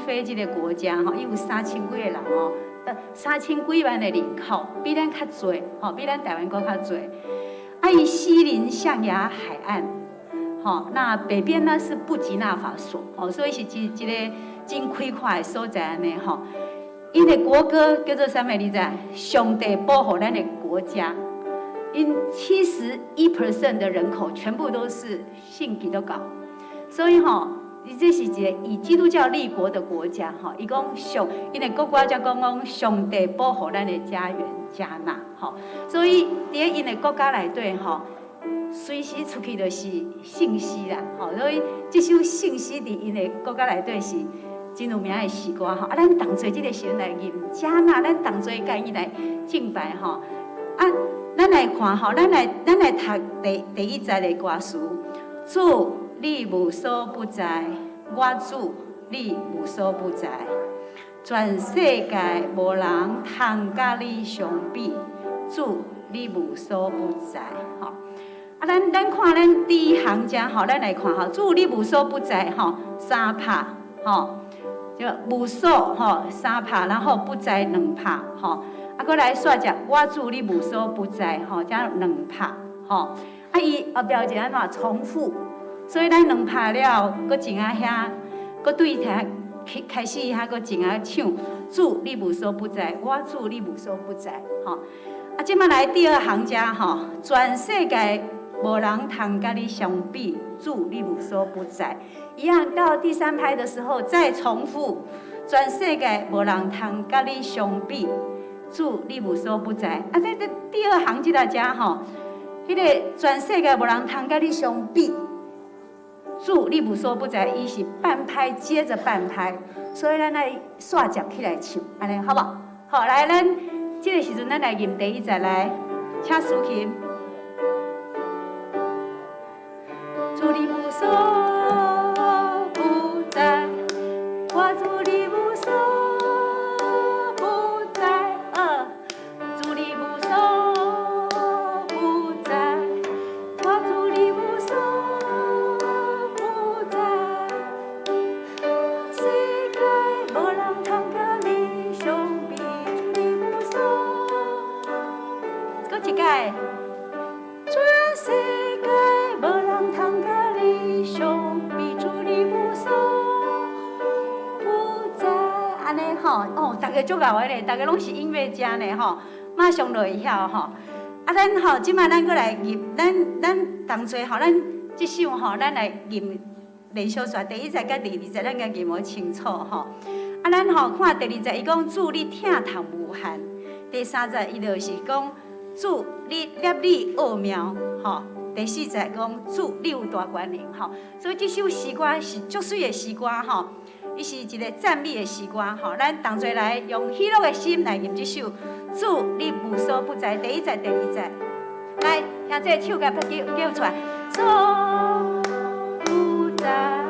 非这个国家伊有3000几个人3000几万的人口，比咱较多比咱台湾国较多。伊西临象牙海岸，那北边呢是布吉纳法索，所以是一个真开阔的所在安尼因的国歌叫做啥物？你知？上帝保护咱的国家。因71% 的人口全部都是信基督教，所以这是一个以基督教立国的国家伊讲因的国歌才讲上帝保护咱的家园加纳所以伫因的国家内底随时出去就是信息啦所以这首信息伫因的国家内底是真有名的诗歌咱同齐这个时阵来吟加纳，咱同齐甲伊来敬拜咱来看咱来读第一节的歌词。主，你无所不在，我主，你无所不在，全世界无人通甲你相比。主，你无所不在。咱看咱第一行家咱来看主，你无所不在3拍就无所3拍，然后不在2拍搁来煞只我主你无所不在才2拍伊后标一安怎重复，所以咱2拍了，搁静啊遐，搁对台开始遐，搁静啊唱主你无所不在，我主你无所不在即摆来第二行家全世界无人通甲你相比，主你无所不在。一样到第3拍的时候再重复，全世界无人通甲你相比。主，你无所不在。这第二行这大家迄个全世界无人通甲你相比。主，你无所不在，伊是半拍接着半拍，所以咱来刷接起来唱，安尼好不好？好，来，咱这个时阵咱来吟第一节来，请抒琴。主，你无所不在，我主你无所。全世界无人通甲你相比，主你无所不在。安尼大家足够的咧，大家拢是音乐家呢马上就会晓咱即摆咱搁来吟，咱同齐咱即首咱来吟练小说。第一节甲第二节咱甲吟无清楚咱看第二节，伊讲主你疼痛无限。第3节伊就是讲。主，你业力奥妙第4节讲主，你有大权能所以这首诗歌是足水的诗歌伊是一个赞美的诗歌咱同齐来用喜乐的心来吟这首主，你无所不在。第1节、第2节，来听这个手甲叫出来，所不在。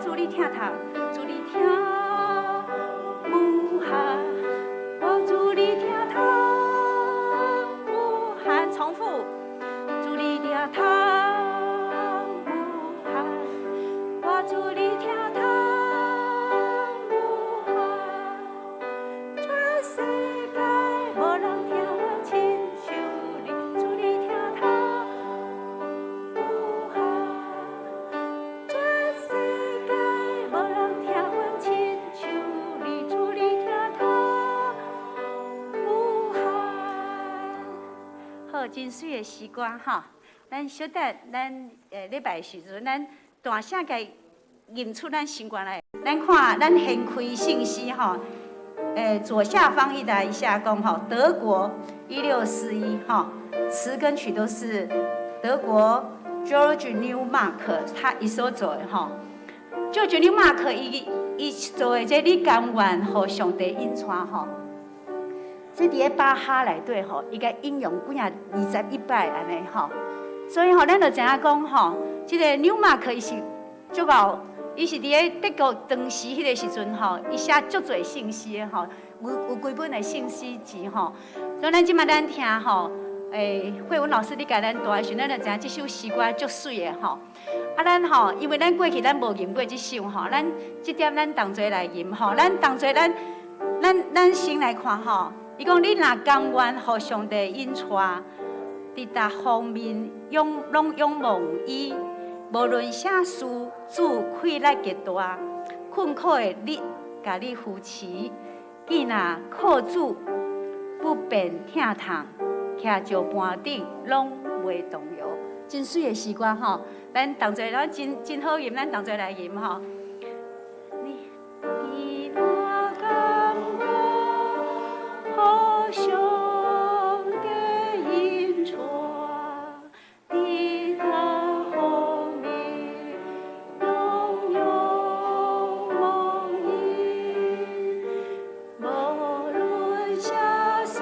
主你疼痛，主你疼无限，我主你疼痛无限。重复，主你疼痛无限，我主你疼痛无限。全世界无人疼我亲像你，主你疼痛无限。全世界。无人疼阮亲像你，主你疼痛无限。好，真水的诗歌咱小等咱礼拜时阵，咱大声甲吟出咱心肝来。咱看咱先开信息左下方一来一下讲德国1641词跟曲都是德国 George Newmark 他一手做的就像你马克伊做的这，你甘愿互上帝引带吼？这伫咧巴哈内底吼，伊个引用几啊21摆安尼吼。所以吼，咱就知影讲吼，这个纽马克伊是足够，伊是伫咧德国当时迄个时阵吼，伊写足侪信息的吼，有几本的信息集吼。所以咱即摆咱听吼。慧文老师，你教咱大时，咱就知影这首诗歌足水的吼。啊，咱吼，因为咱过去咱无吟过这首吼，咱这点咱同齐来吟吼。咱同齐咱先来看吼。伊讲你若甘愿互上帝引带，伫达方面拢仰望伊，无论啥事，主气力极大，困苦的你，甲你扶持，既若靠主不便疼痛。徛就盘顶，拢袂动摇。真水的诗歌吼，咱同齐，咱真好吟，咱同齐来吟吼。你若甘愿，互上帝引带，你他方面拢仰望伊，无论啥事。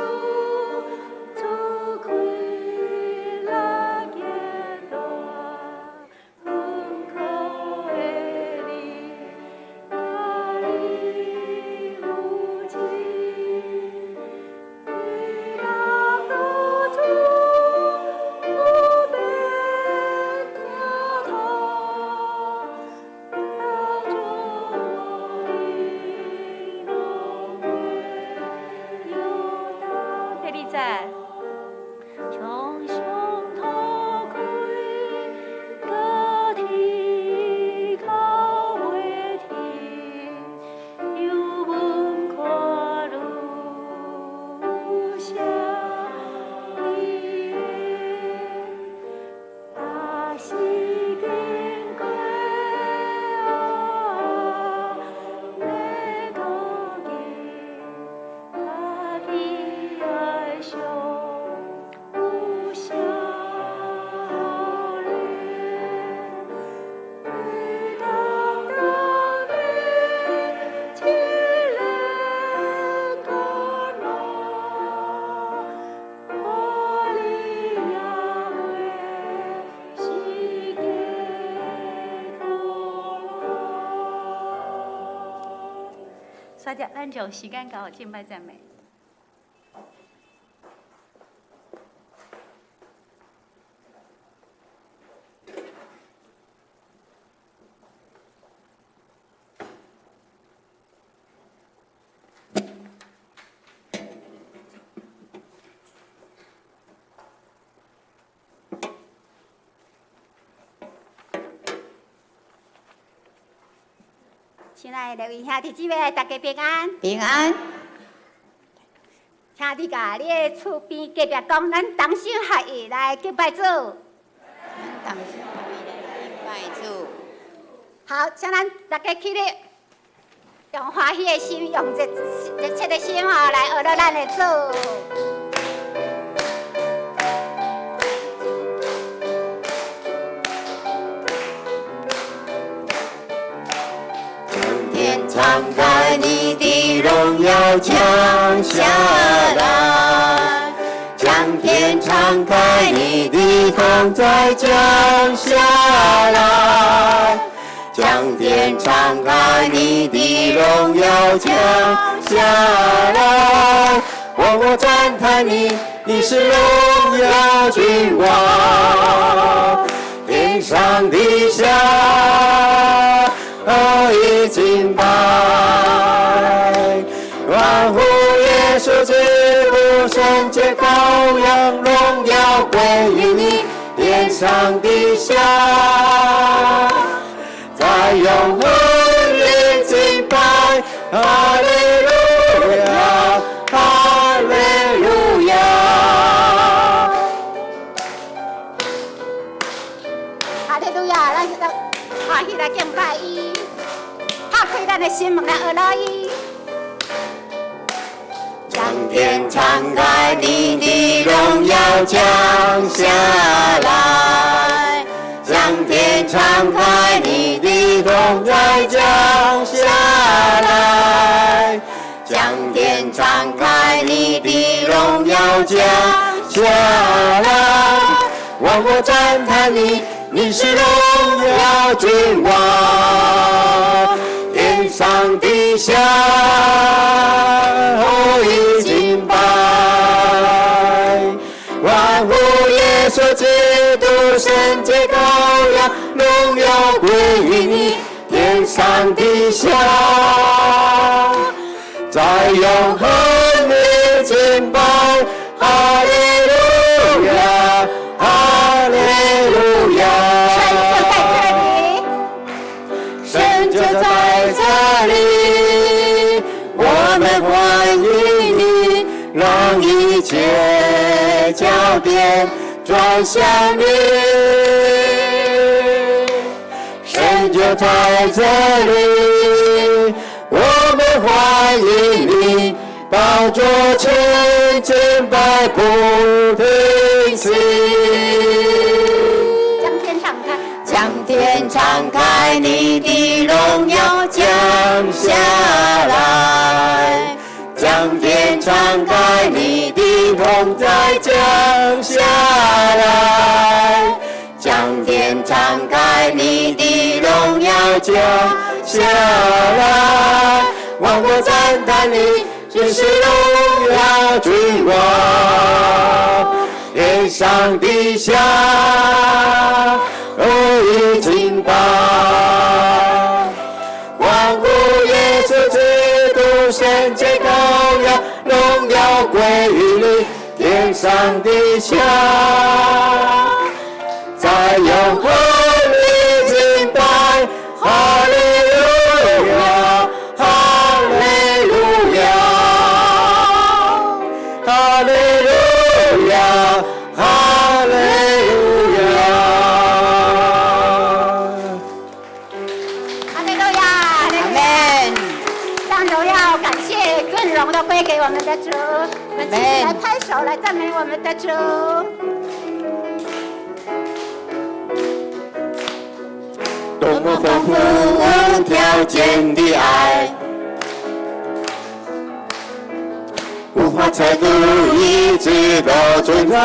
大家，咱就时间到，敬拜赞美。亲爱的各位兄弟姊妹，大家平安。平安。请你甲你的厝边隔壁讲，咱同心合意来敬拜主。同心合意来敬拜主。好，请咱大家起立，用欢喜的心，用热切的心吼来学到咱的主。敞开你的荣耀降下来，将天敞开你的同在降下来，将天敞开你的荣耀降下来。我赞叹你，你是荣耀君王，天上地下已敬拜，欢呼耶稣基督圣洁羔羊，荣耀归于你，天上地下，在永恒里敬拜，哈利路亚，哈利路亚。哈利路亚，咱欢喜来敬拜伊。打开咱的心门来学到伊，将天敞开，你的荣耀降下来，将天天敞开，你的同在降下来，将天敞开，你的荣耀降下来，万国赞叹你，你是荣耀君王，天上地下后已敬拜，万呼耶稣基督圣洁羔羊，荣耀归于你，天上地下，在永恒里敬拜，哈利路亚，哈利路亚。神就在这里，我们欢迎你，让一切焦点转向你。神就在这里，我们欢迎你，宝座前敬拜不停息。将天敞开，你的荣耀降下来，将天敞开，你的同在降下来，将天敞开，你的荣耀降下来，万国赞叹你，真是荣耀君王，天上地下已敬拜，万古耶稣基督圣洁羔羊，荣耀归于你，天上地下，在永恒里敬拜，哈利路亚，哈利路亚，哈利路亚，哈利路亚。都归给我们的主，我们继续来拍手来赞美我们的主。多么丰富无条件的爱，无法测度，一直都存在。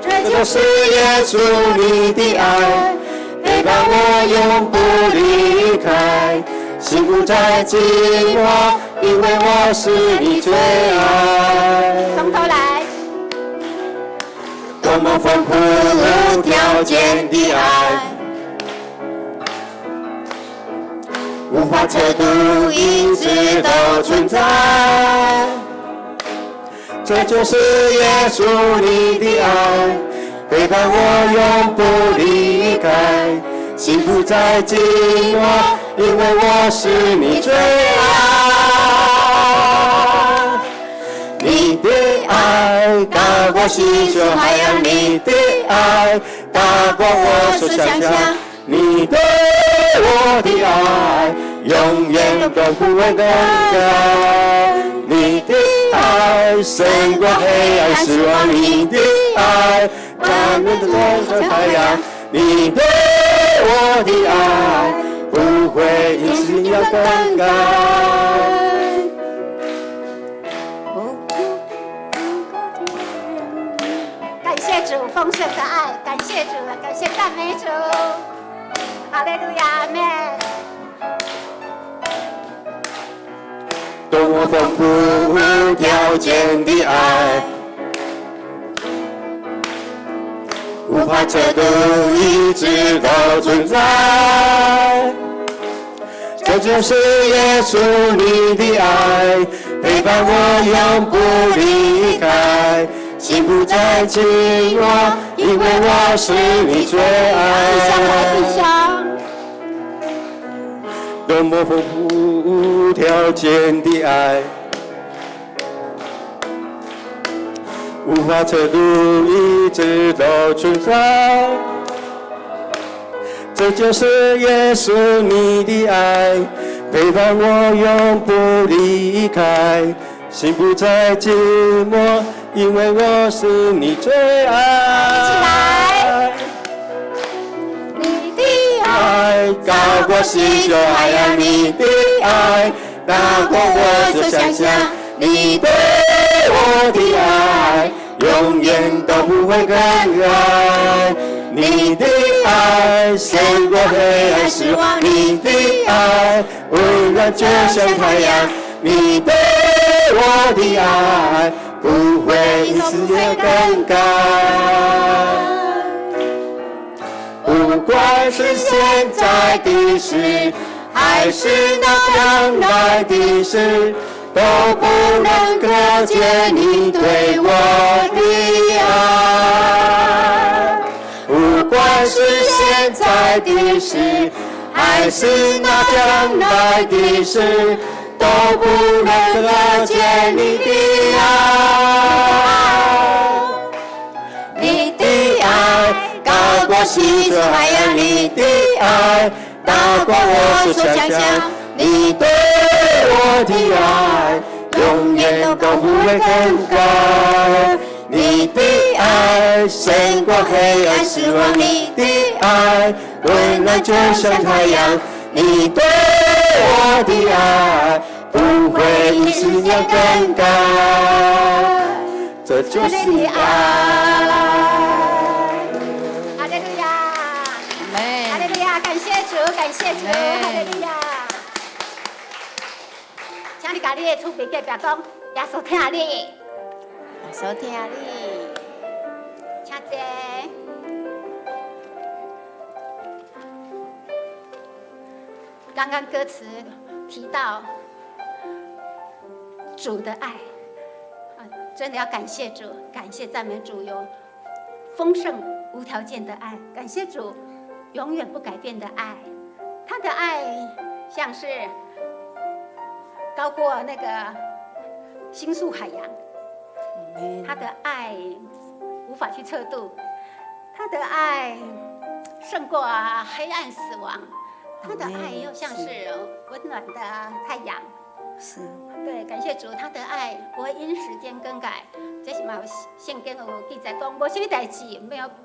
这就是耶稣你的爱，陪伴我永不离开。幸福在寂寞，因为我是你最爱。从头来。多么丰富无条件的爱，无法测度，一直都存在。这就是耶稣你的爱，陪伴我永不离开。幸福在寂寞，因为我是你最爱。你的爱大过溪水海洋，你的爱大过我所想象，你对我的爱永远都不会更改。你的爱胜过黑暗失望，你的爱万面的多像太阳，你对我的爱不会因此要更改。感谢主丰盛的爱，感谢主，感谢赞美主，哈利路亚，阿们。多么丰富无条件的爱，无法测度，一直都存在。这就是耶稣你的爱，陪伴我永不离开。幸福在寂寞，因为我是你最爱。多么丰富无条件的爱，无法测度，一直都存在。这就是耶稣你的爱，陪伴我永不离开。幸福在寂寞，因为我是你最爱。爱高过溪水海洋，你的爱大过我所想象，你对我的爱永远都不会更改。你的爱胜过黑暗失望，你的爱温暖就像太阳，你对我的爱不会一丝也更改。不管是现在的事，还是那将来的事，都不能隔绝你对我的爱。不管是现在的事，还是那将来的事，都不能隔绝你的爱。你的爱高过溪水海洋，你的爱大过我所想象，你对我的爱永远都不会更改。你的爱胜过黑暗失望，你的爱温暖就像太阳，你对我的爱不会一时间更改。这就是爱。哈利路亚，哈利路亚，感谢主，感谢主，哈利路亚。请你把你的厝边隔壁讲，耶稣听你。收听你，请坐。刚刚歌词提到主的爱，真的要感谢主，感谢赞美主有丰盛无条件的爱，感谢主永远不改变的爱。他的爱像是高过那个星宿海洋。他的爱无法去测度，他的爱胜过黑暗死亡，他的爱又像是温暖的太阳。是，对，感谢主，他的爱不会因时间更改。这是嘛圣经有记载讲，无什么代志，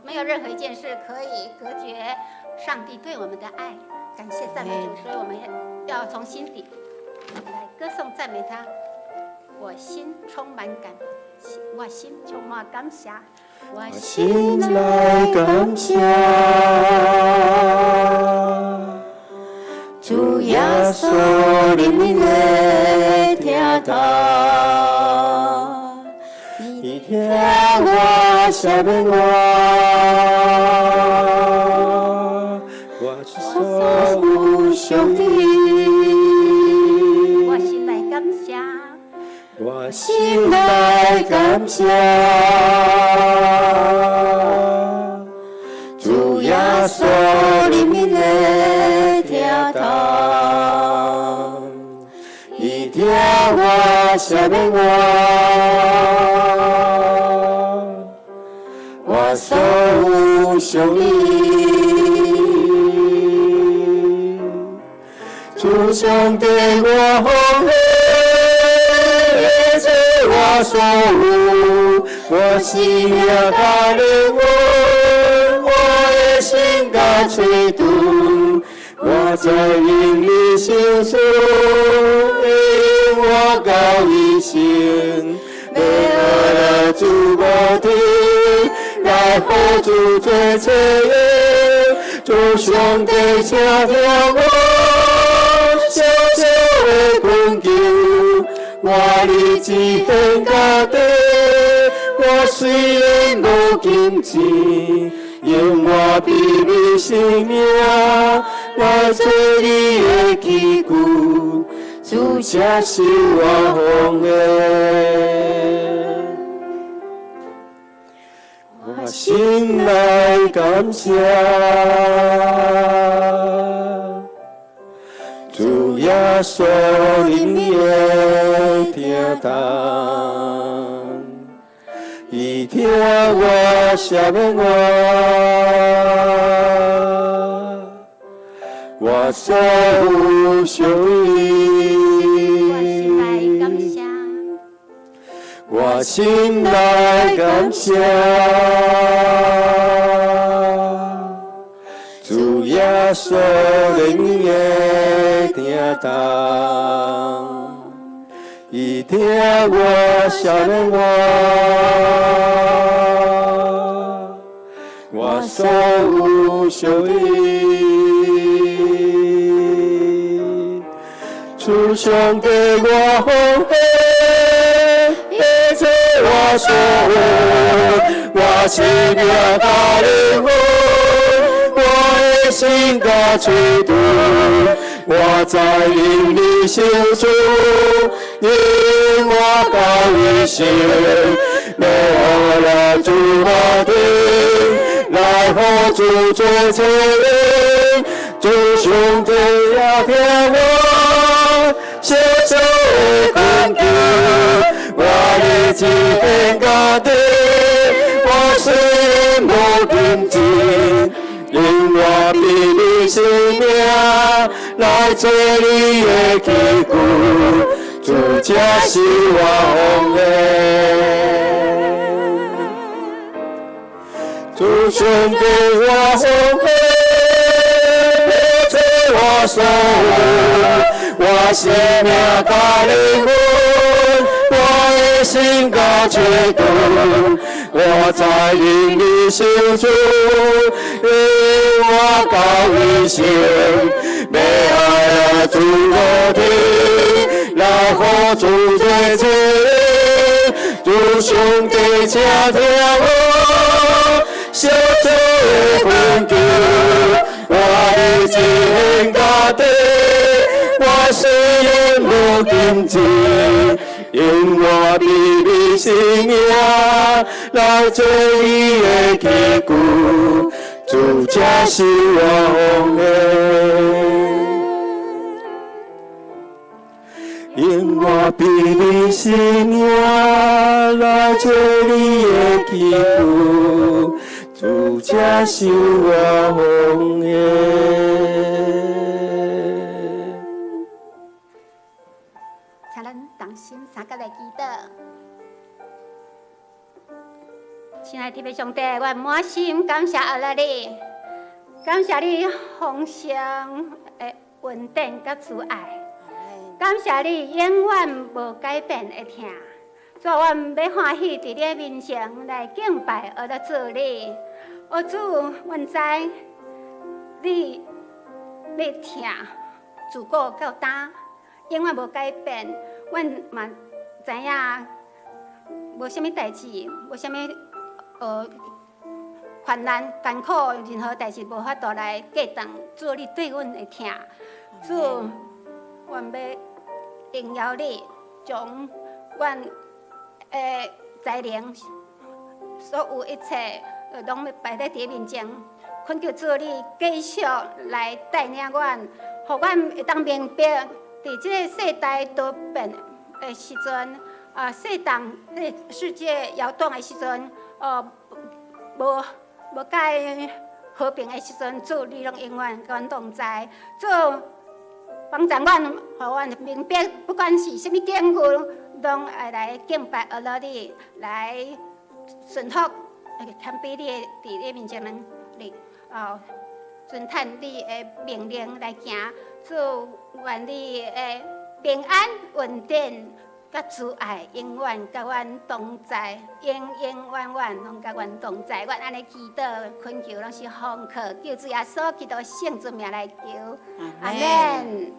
没有任何一件事可以隔绝上帝对我们的爱。感谢赞美主，所以我们要从心底来歌颂赞美他。我心充满我心充满感谢，我心来感谢，主耶稣怜悯的天堂，你听我下面我所有兄弟，我心来感谢。我心来感谢，主耶稣怜悯的天堂，你听我下面我所有兄弟，主兄弟我后悔。我所有，我心要带领我的心敢吹动，我在灵里心属，因我高一心，为了主我的，来护主最前沿，主兄弟下条我，小小的困境。我立志很高地，我虽然无金钱，因我比你性命，我做你的旗鼓，主才是我奉的。我心来感谢。主耶稣怜悯的天堂，伊听我下面我所有兄弟，我心来感谢，主耶所的你会听到，伊听我少年我所有小意，主上帝我奉献，一切我所有，我生命甲灵魂，我的心甲吹动，我在因你心中，因我高一生，要我来主我的。来和主做证人，主兄弟要听我小小的困境，我的志愿家庭，我虽然无金钱，因我比你生命来做你的旗鼓，主这是我奉献。主兄弟我奉献，这我所有，我生命甲灵魂，我的心甲吹动，我在因你心中，因我高一生，要爱主我的，来和主做证人，主兄弟请听我。小小的困境，我的志愿家庭，我虽然无金钱，因我比你生命来做你的旗鼓，主这是我奉献，因我比你生命来做你的旗鼓。主这是我奉献。请咱同心三角来祈祷。亲爱的天父上帝，我满心感谢阿拉你，感谢你丰盛的恩典甲慈爱，感谢你永远无改变的疼。主，我要欢喜伫你面前来敬拜，而来做你。主，阮知你要疼，自古到今，永远无改变。阮嘛知影，无啥物代志，无啥物困难、艰苦，任何代志无法度来过当。主，你对阮的疼，主，阮要荣耀你，将阮的才能，所有一切，拢要摆在你面前。恳求主你继续来带领阮，互阮会当明白，伫这个世代多变的时阵，世界摇动的时阵，无解和平的时阵，主你拢永远甲阮同在。主帮助阮，互阮明白，不管是什么境遇，拢爱来敬拜阿拉你，来顺服，谦卑你伫你面前来遵趁你的命令来行。主愿你的平安稳定甲慈爱永远甲阮同在，永永远远拢甲阮同在。阮安尼祈祷恳求，拢是奉靠救主耶稣基督圣之名来求，阿门。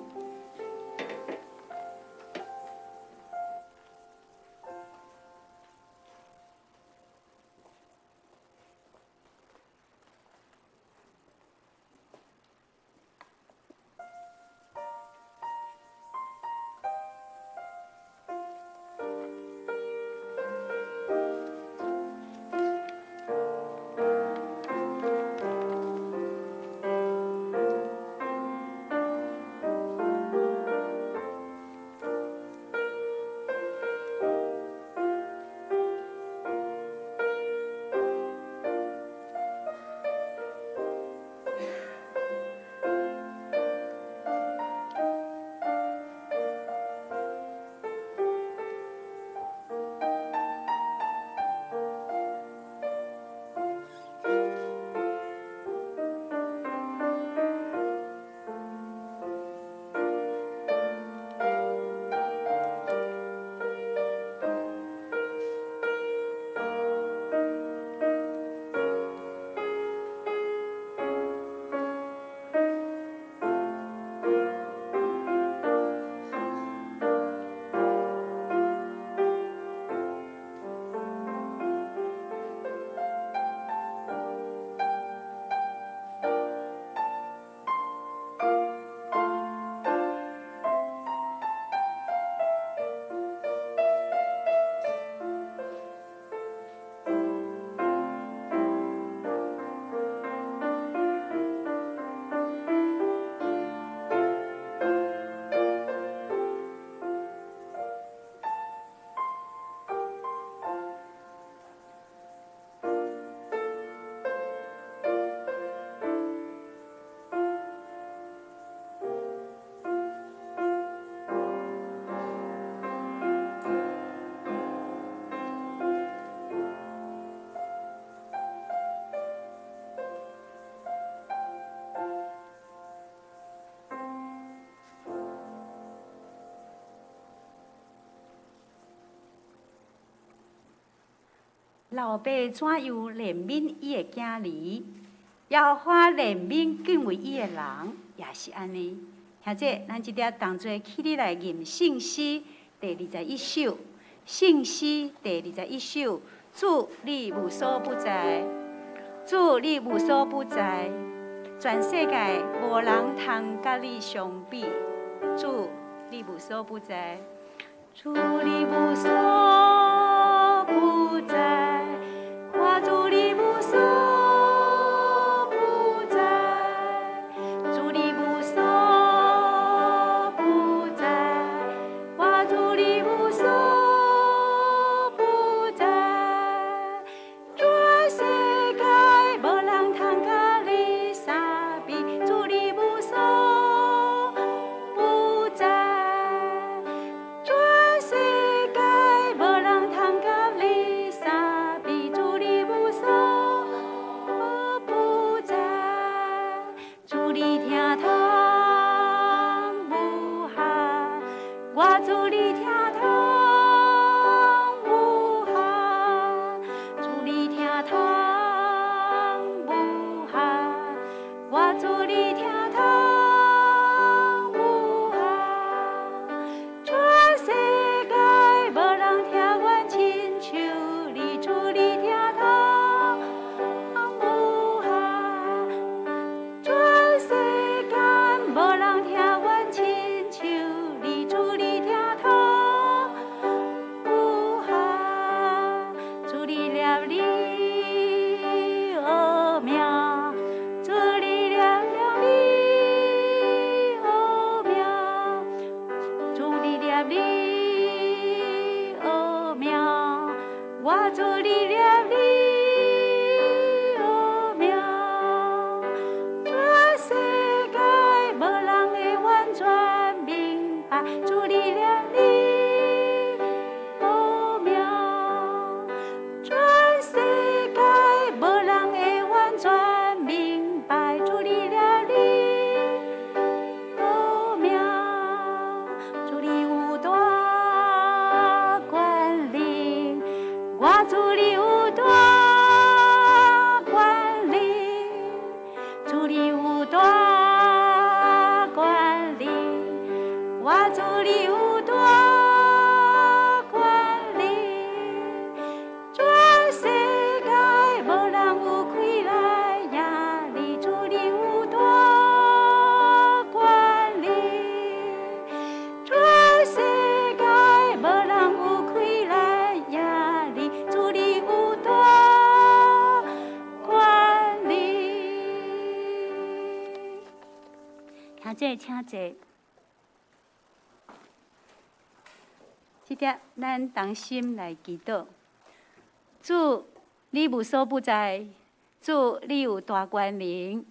老爸怎样怜悯伊的囝儿，耶和华怜悯敬畏伊的人，也是安尼。兄姐，咱即条同齐起立来念圣诗第21首。圣诗第21首，主你无所不在，主你无所不在，全世界无人通甲你相比。主你无所不在，主你无所不在，我主你无所不在，主你无所不在，我主你无所不在，全世界无人通甲你相比，主你无所不在，全世界无人通甲你相比，主你无所不在，主你听通有限，我主你听通有限，主你听通有限，我主你听通有限，全世界无人听阮亲像你，主你听通有限，全世间无人听阮亲像你，主你听通有限，主你念你学名，主你念你学名，主你念你学名，我主你念你学名，全世界无人会完全明白，主你念你学名，全世界无人会完全明白，主你念你学名，主你有大权力，我主你有大权力，主你有大权力，我主你有大权力，全世界无人有亏来赢你，主你有大权力，全世界无人有亏来赢你，主你有大权力。请坐，请坐。即条咱同心来祈祷。主，你无所不在，主，你有大权能，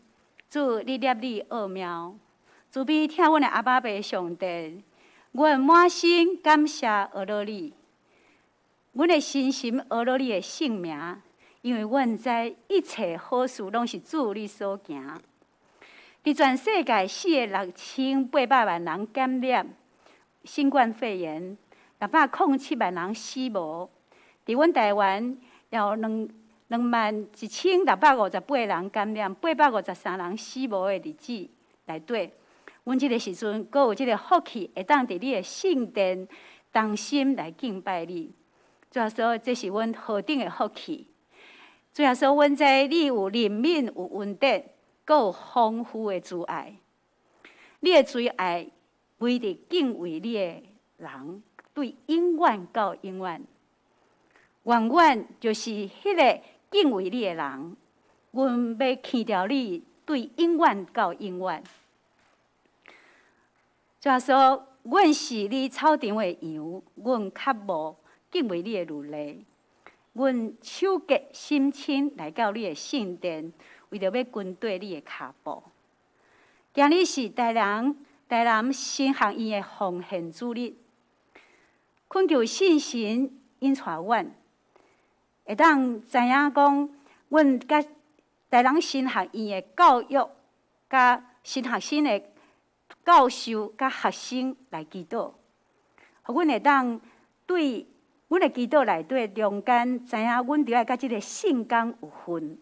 主，你念你奥妙，主必听阮的阿爸爸上帝，阮满心感谢俄罗你，阮的心心俄罗你的圣名，因为阮知一切好事拢是主你所行。伫全世界46800万人感染新冠肺炎，607万人死亡。伫阮台湾也有21658人感染，853人死亡的日子内底，阮即个时阵，阁有即个福气，会当伫你的圣殿同心来敬拜你。主要说，这是阮何等的福气！主要说，阮知你有怜悯，有恩典，阁有丰富的慈爱。你的慈爱为着敬畏你的人，对永远到永远。永远就是迄个敬畏你的人，阮要去掉你，对永远到永远。就说，阮是你草场的羊，阮较无敬畏你的律例。阮手洁心清来到你的圣殿，为着要跟对你的脚步。今日是台南新学院的奉献主日，恳求信神引带阮，会当知影讲，阮甲台南新学院的教育，甲新学生的教授甲学生来祈祷，互阮会当对阮的祈祷内底中间，知影阮着爱甲即个圣工有份，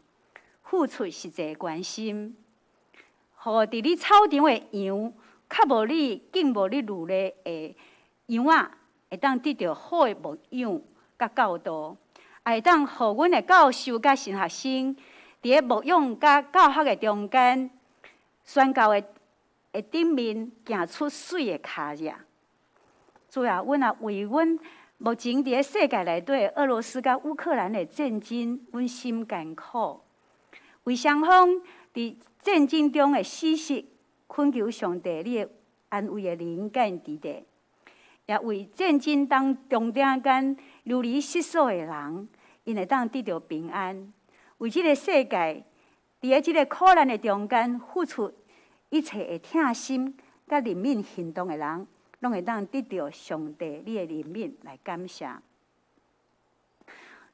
付出实际关心，互伫你草场的羊，较无你敬无你努力的羊仔，会当得到好的牧养甲教导，也会当互阮的教授甲神学生，伫咧牧养甲教学的中间，宣教的顶面行出水的脚印。主啊，阮也为阮目前伫咧世界内底俄罗斯甲乌克兰的战争，阮心艰苦。为双方伫战争中的死失，恳求上帝你的安慰的灵感伫地，也为战争中间流离失所的人，因会当得到平安。为即个世界，伫咧即个苦难的中间付出一切的疼心甲怜悯行动的人，拢会当得到上帝你的怜悯来感谢。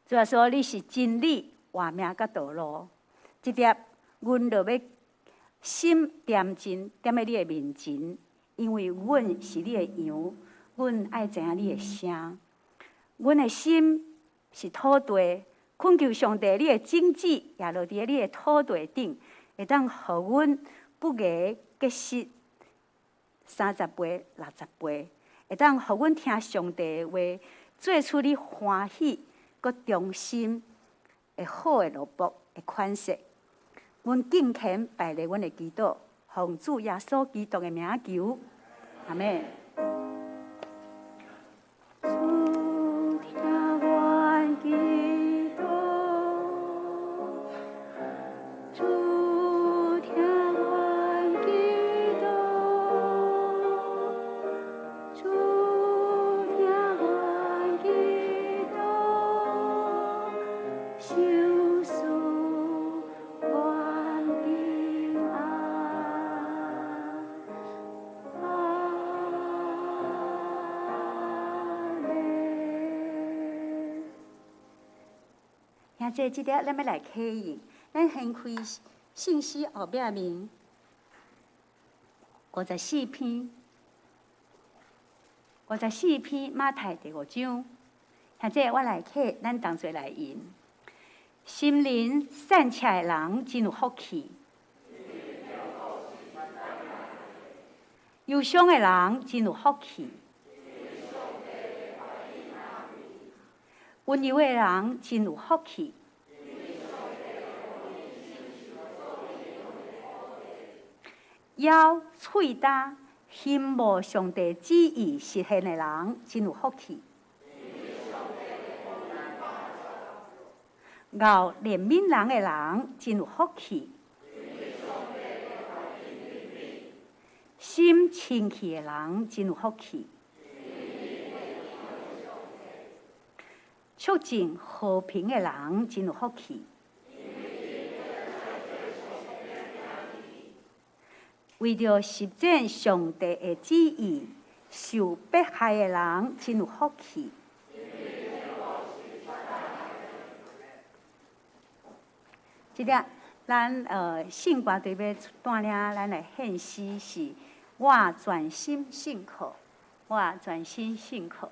主要说你是真理、活命甲道路，即点阮就要心恬静踮在你的面前，因为阮是你的羊，阮爱知影你的声。阮的心是土地，恳求上帝你的种子也落伫你的土地顶，会当互阮不牙结实30倍、60倍，会当互阮听上帝的话，做出你欢喜、佮忠心的好的路卜的款式。阮敬虔拜咧，阮的祈祷，奉主耶稣基督的名求，阿门。主听阮祈祷，主听阮祈祷，主听阮祈祷，受属愿平安。现在即条咱要来启应，咱先开信息后壁面54篇，54篇马太第5章。现在我来启，咱同齐来吟。心灵善切的人真有福气，忧伤的人真有福气，温柔的人真有福气。腰喙焦、心无上帝旨意实现的人真有福气。熬怜悯人的人真有福气。心清气的人真有福气。促进和平的人真有福气。为着实践上帝的旨意，受迫害的人真有福气。即个咱信歌队要带领咱来献诗是我全心信靠，我全心信靠。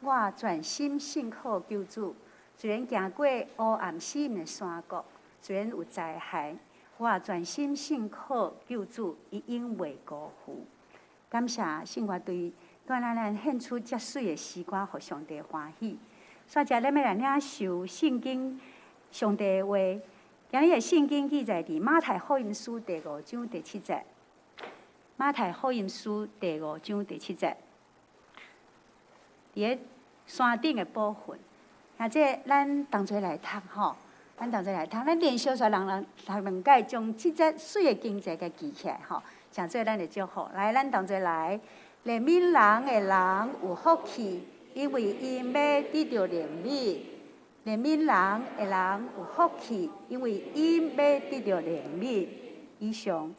我全心信靠救主。虽然行过黑暗死荫的山谷，虽然有灾害，我全心信靠救主，伊永袂辜负。感谢圣乐队带咱献出遮水的诗歌，互上帝欢喜。煞遮咱要来领受圣经上帝的话。今日的圣经记载伫马太福音书第5章第7节。马太福音书第5章第7节，伫个山顶的部分，啊，这咱同齐来读吼，咱同齐来读，咱连续说人读2解，将即节水的经节给记起来吼，诚做咱的祝福。来，咱同齐来，怜悯人的人有福气，因为因要得到怜悯。怜悯人的人有福气，因为因要得到怜悯。以上。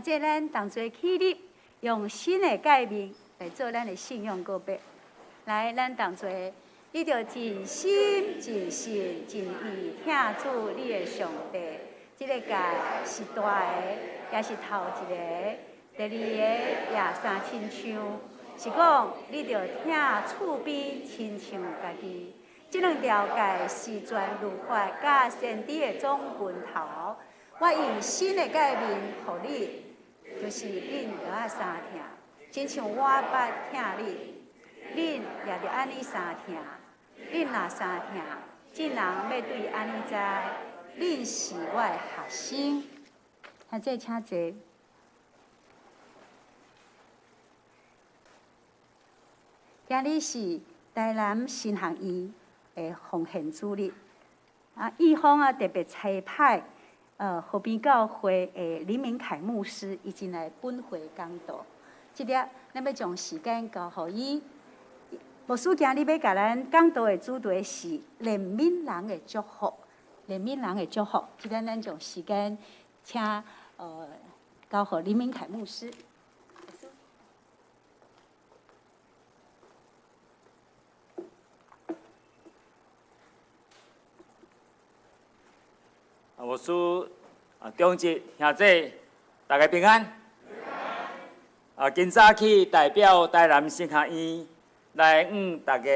即咱同齐起立，用新的界面来做咱的信仰告白。来，咱同齐，你着尽心、尽性、尽意听主你的上帝。这个界是大的，也是头一个；第二个也三亲像，是讲你着听厝边亲像家己。这2条界是全律法甲先知的总分头。我用新的界面，互你。就是恁着爱相听，亲像我捌听恁，恁也着安尼相听。恁若相听，众人要对安尼知，恁是我的学生。现在请坐。今日是台南新学院的奉献主日，义方特别差派。和平教会的林明凯牧师已经来本会讲道，即粒咱要将时间交予伊。牧师今日要甲咱讲道的主题是怜悯人的祝福，怜悯人的祝福。即粒咱将时间请交予林明凯牧师。牧师中职兄弟，大家平安。今早起代表台南新学院来大家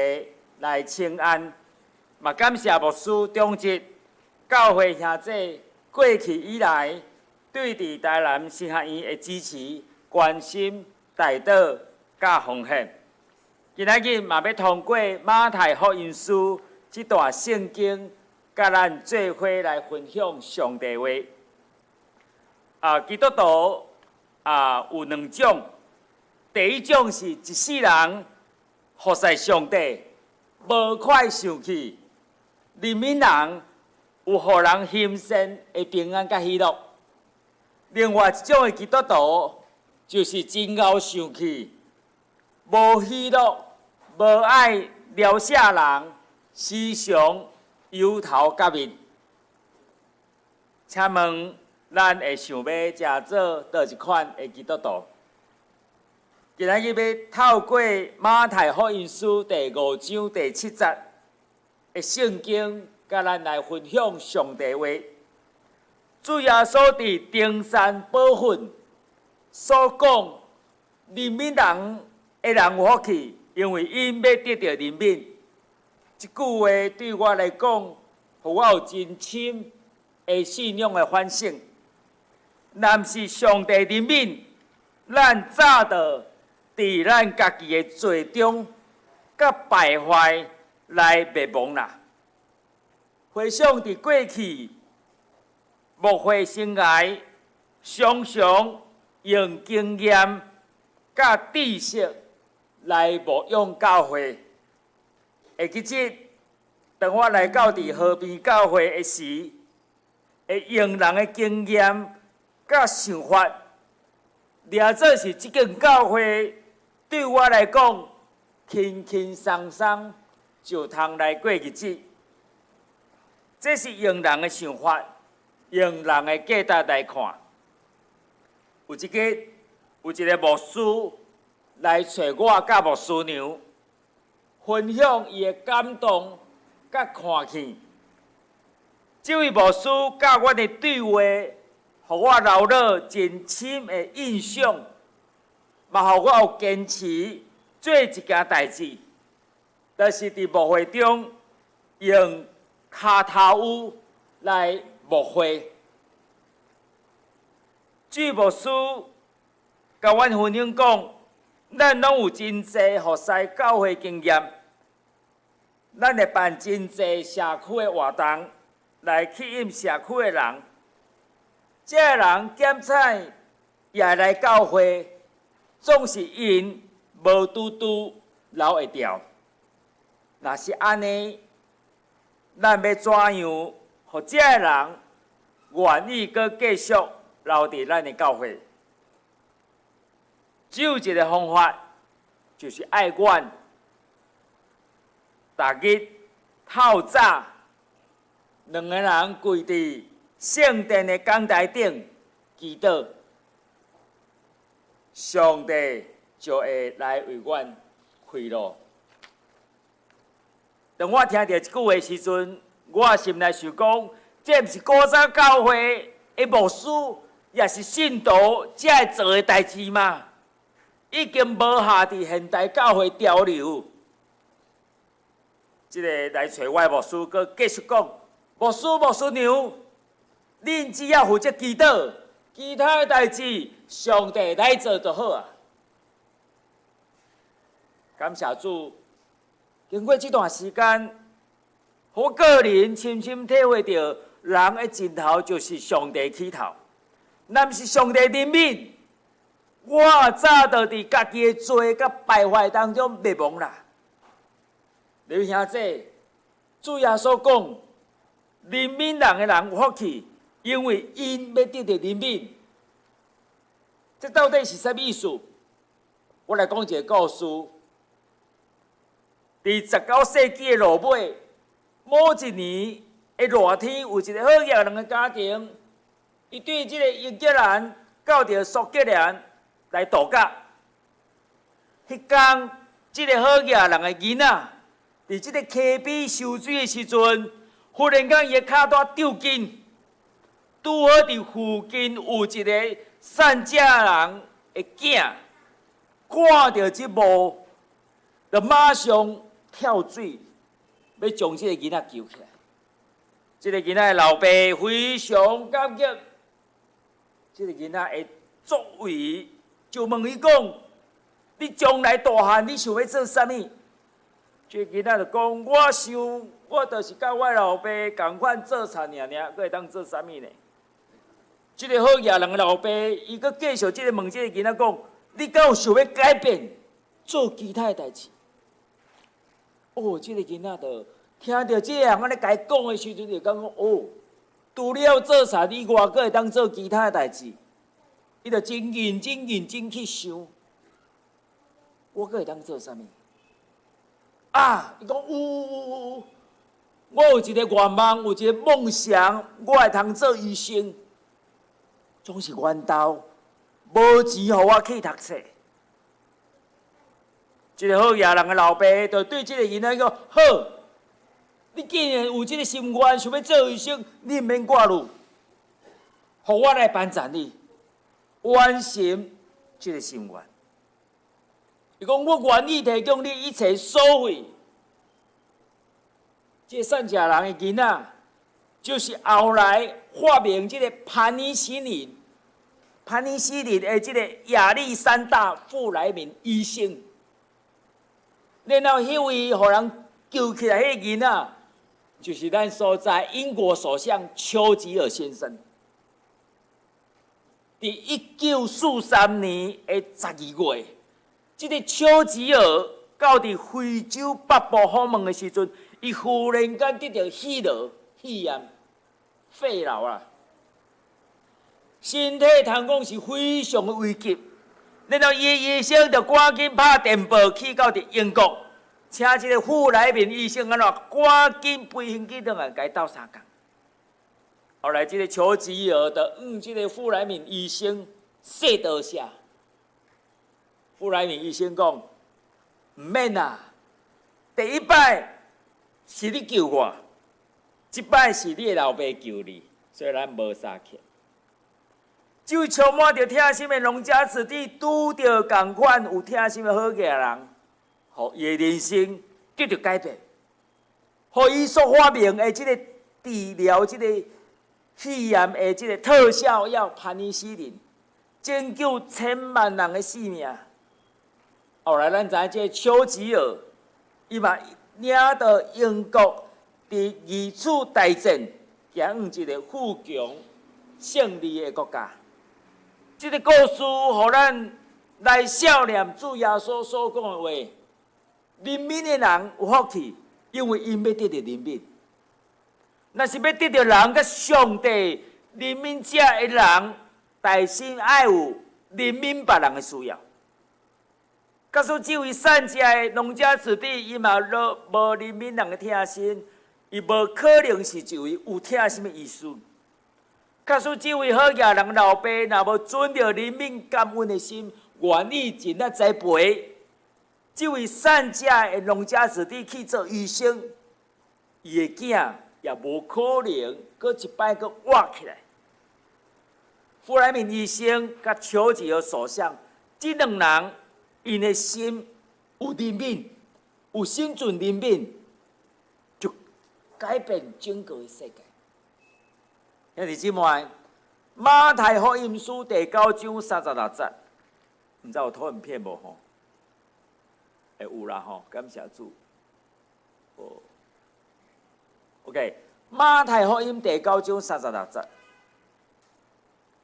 来请安，嘛感谢牧师中职教会兄弟过去以来对伫台南新学院的支持、关心、带导、甲奉献。今仔日嘛要通过马太福音书这段圣经。甲咱做伙来分享上帝话。基督徒有2种，第一种是一世人服侍上帝，无快生气，怜悯人，有互人心身的平安甲喜乐。另外一种的基督徒，就是真敖生气，无喜乐，无爱了解人，时常。忧头甲面，请问咱会想要食做倒一款的基督徒？今仔日要透过马太福音书第5章第7节的圣经，甲咱来分享上帝话。主耶稣伫登山宝训所讲，怜悯人的人有福气，因为因要得到怜悯。这句话对我来讲，互我有真深的信仰的反省。若是上帝怜悯，咱早就伫咱家己的罪中、甲败坏来灭亡啦。回想伫过去牧会生涯，常常用经验甲知识来牧养教会。会记得，当我来到伫和平教会的时，会用人的经验甲想法，掠做是即间教会对我来讲，轻轻松松就通来过日子。这是用人的想法，用人的价值来看。有一个牧师来找我甲牧师娘。分享伊的感动甲看见。这位牧师甲阮的对话，互我留落真深的印象，嘛互我有坚持做一件代志，就是伫牧会中用骹头舞来牧会。据牧师甲阮分享讲，咱拢有真侪服侍教会经验，咱会办真侪社区的活动来吸引社区的人。这个人检采也来教会，总是因无拄拄留会掉。若是安尼，咱要怎样，互这个人愿意搁继续留伫咱的教会？只有一个方法，就是爱阮逐日透早2个人跪伫圣殿的讲台顶祈祷，上帝就会来为阮开路。当我听到这句话的时阵，我心内想讲，这毋是古早教会的牧师，也是信徒才会做的代志吗？已经无下伫现代教会潮流。这个来找我的牧师，佮继续讲，牧师娘，恁只要负责祈祷，其他的代志上帝来做就好啊。感谢主，经过这段时间，我个人深深体会到，人的尽头就是上帝起头。咱是上帝怜悯，我早就伫家己的罪甲败坏当中灭亡啦。刘兄弟，主耶稣讲，怜悯人的人有福气，因为因要得到怜悯。这到底是啥意思？我来讲一个故事。伫19世纪的落尾，某一年的热天，有一个好野人的家庭，伊对这个英格兰到着苏格兰来度假。迄天，这个好野人的囡仔，伫这个溪边游水的时阵，忽然间伊的脚带抽筋，拄好伫附近有一个善家人的囝，看到这幕，就马上跳水，要将这个囡仔救起来。这个囡仔的老爸非常感激这个囡仔的作为，就问伊讲：“你将来大汉，你想要做啥物？”这个囡仔就讲：“我想，我就是甲我老爸同款做田尔，佫会当做啥物呢？”这个好野人的老爸，伊佫继续问这个囡仔讲：“你敢有想要改变，做其他的代志？”哦，这个囡仔就听到这个人安尼甲伊讲的时阵，就感觉哦，除了做田以外，佫会当做其他的代志。伊就真认真去想，我佫会当做啥物？啊！伊讲有，我有一个愿望，有一个梦想，我会通做医生。总是阮兜无钱，互我去读册。这个好野人的老爸就对这个囡仔讲：“好，你既然有这个心愿，想要做医生，你毋免挂虑，互我来帮助你完成这个心愿。”伊讲：“我愿意提供你一切所费。”这个善家人的囡仔，就是后来发明这个盘尼西林的这个亚历山大·富莱明医生。然后，迄位互人救起来迄个囡仔，就是咱所在英国首相丘吉尔先生。伫1943年的12月，这个丘吉尔到伫非洲北部访问的时阵，伊忽然间得到肺炎、肺痨啦，身体通讲是非常的危急。然后，伊的医生就赶紧拍电报去到伫英国，请这个富莱明医生赶紧飞行机转来，甲伊斗相共。后来，这个丘吉尔就这个富莱明医生说多谢。富莱明医生讲：“唔免啦，第一摆是你救我，即摆是你的老爸救你，所以咱无相欠。只有充满着疼心的农家子弟，拄着共款有疼心的好嘅人，互伊的人生得到改变，互伊所发明的即个治疗、即个肺炎的即个特效药潘尼西林，拯救千万人的性命。后来咱知影，即个丘吉尔，伊嘛领导英国伫二次大战行往一个富强胜利的国家。这个故事，互咱来想念主耶稣所讲的话：怜悯的人有福气，因为因要得到怜悯。若是要得到人甲上帝怜悯者的人，内心爱有怜悯别人的需要。假使这位善家的农家子弟，伊嘛无怜悯人的疼心，伊无可能是一位有疼心的医师。假使这位好野人老爸，若无存着怜悯感恩的心，愿意尽力栽培这位善家的农家子弟去做医生，伊的囝也无可能搁一摆搁活起来。弗莱明医生甲丘吉尔首相，这两人因的心有怜悯，有心存怜悯，就改变整个的世界。兄弟姊妹，马太福音书第9章36节，唔知有投影片无吼？有啦吼，感谢主。OK， 马太福音第9章36节，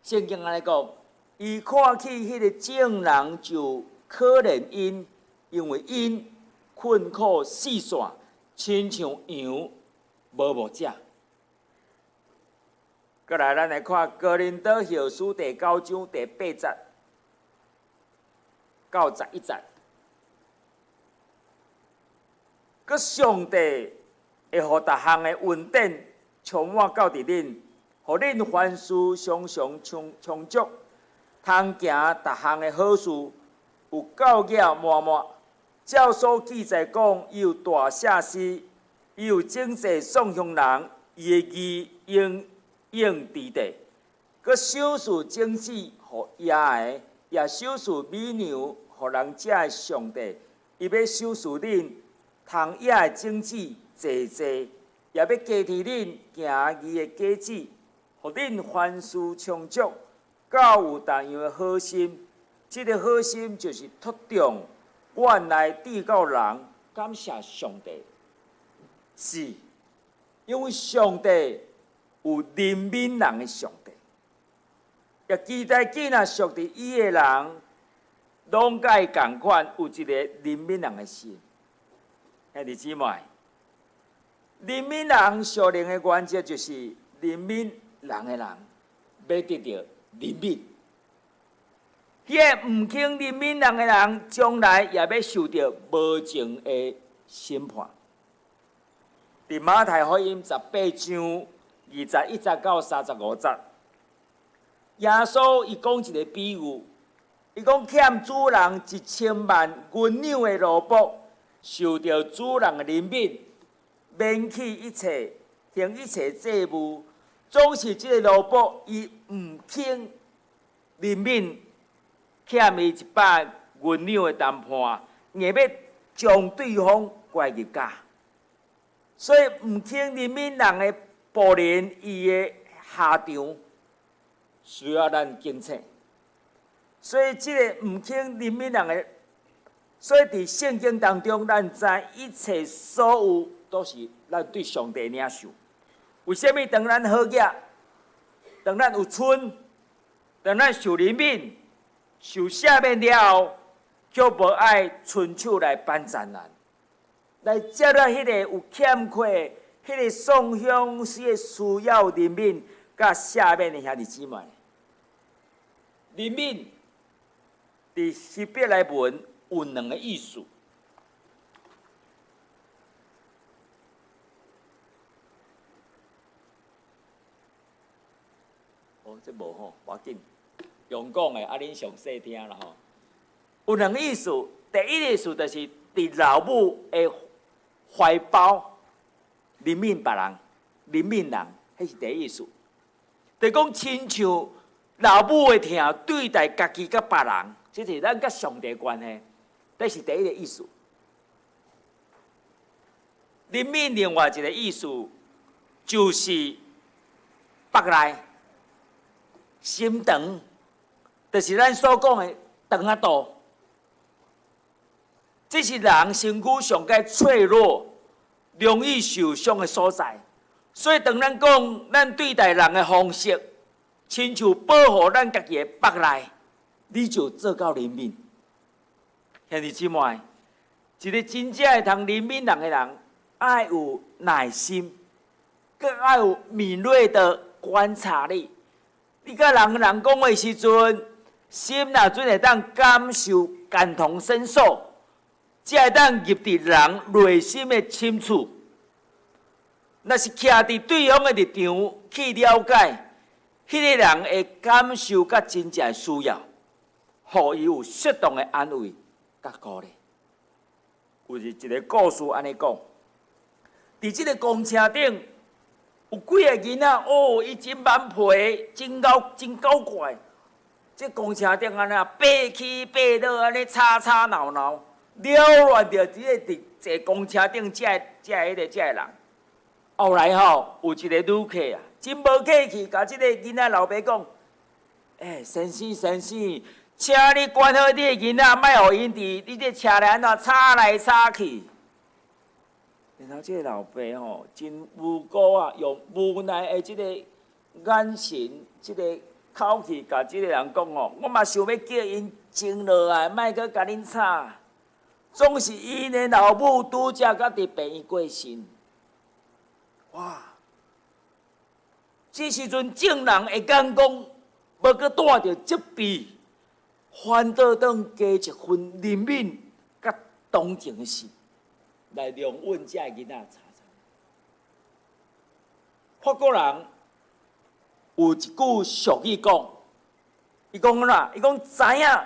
圣经安尼讲，伊看起迄个证人就可怜因为因困苦四散，亲像羊无牧者。过来，咱来看哥林多后书第9章第8节到11节。佮上帝会互逐项的恩典充满到伫恁，互恁凡事常常充足，通行逐项的好事，有教养满满。照所记载讲，伊有大赦师，伊有整齐送向人，伊的义应伫地，佮守事整旨，互野个，也守事美牛，互人遮的上帝。伊要守事恁，通野的整旨济济，也要加替恁行义的果子，互恁凡事充足，较有同样的好心。这个好心就是托重原来递到人，感谢上帝。是，因为上帝有怜悯人的上帝，也期待见啊属伫伊的人，拢甲伊共款有一个怜悯人的心。兄弟姊妹，怜悯人属灵的原则就是怜悯人的人，要得到怜悯。迄个唔肯怜悯人的人，将来也要受到无情的审判。伫马太福音18章21节到35节，耶稣伊讲一个比喻，伊讲欠主人1000万银两的奴仆，受到主人的怜悯，免去一切，行一切债务，总是这个奴仆伊唔肯怜悯，欠伊100银两的谈判，硬要将对方拐入家，所以唔肯怜悯人的仆人，伊的下场需要咱警醒。所以这个唔肯怜悯人的，所以伫圣经当中，咱知一切所有都是咱对上帝领受。为什么当咱好业，当咱有春，当咱受怜悯、受赦免了后，却无爱伸手来帮助咱，来接纳迄个有欠缺、迄个送向时的需要怜悯甲赦免的兄弟姊妹。怜悯伫希伯来文有2个意思。这无吼，无要紧，用讲的恁详细听啦吼。有2个意思，第一个意思就是伫老母的怀抱怜悯别人、怜悯人，迄是第一意思。就讲亲像老母会疼对待家己甲别人，这是咱甲上帝关系，这是第一个意思。怜悯另外一个意思就是腹内心肠，就是咱所讲的肠仔肚。这是人身躯上界脆弱、容易受伤的所在。所以，当咱讲咱对待人的方式，亲像保护咱家己的腹内，你就做到怜悯。兄弟姊妹，一个真正会通怜悯人的人，爱有耐心，更爱有敏锐的观察力。你甲人讲话的时阵，心若准会当感受、感同身受，才会当入伫人内心的深处。若是徛伫对方的立场去了解，迄个人会感受甲真正的需要，互伊有适当的安慰甲鼓励。有一个故事安尼讲，伫即个公车顶有几个囡仔，哦，伊真蛮皮，真搞怪。即公车顶安尼爬起爬落，安尼吵吵闹闹，了乱着伫坐公车顶这个人。后来有一个旅客啊，真无客气，甲即个囡仔老爸讲：“先生，请你管好你的囡仔，莫互因伫你这车内安怎吵来吵去。”然后即个老爸真无辜啊，用无奈的即个眼神、即个口气，甲即个人讲：“我嘛想要叫因静落来，莫搁甲恁吵。总是因的老母拄则甲伫病院过身。”哇！这时阵众人会讲无搁带着责备，反倒当加一份怜悯甲同情的心，来容阮遮囡仔查查。法国人有一句俗语讲，伊讲啦，伊讲知影，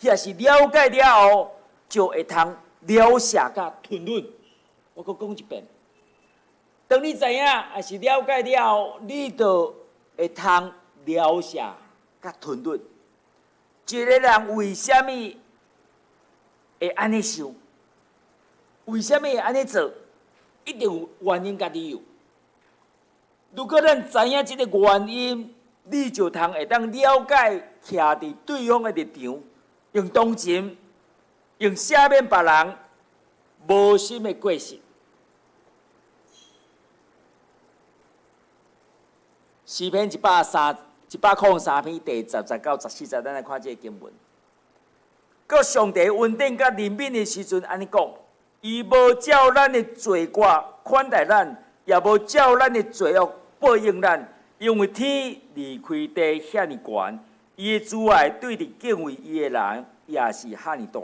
也是了解了后，就会通了解甲吞忍。我搁讲一遍。当你知影，还是了解了后，你就会通了解甲吞忍。一个人为什么会安尼想？为什么会安尼做？一定有原因甲理由。如果咱知影这个原因，你就通会当了解，徛伫对方的立场，用同情，用赦免别人无心的过失。诗篇103篇第10到14节，咱来看这个经文。搁上帝恩典甲怜悯的时阵，安尼讲：伊无照咱的罪过款待咱，也无照咱的罪恶报应咱。因为天离开地遐尼悬，伊的慈爱对伫敬畏伊的人也是遐尼大。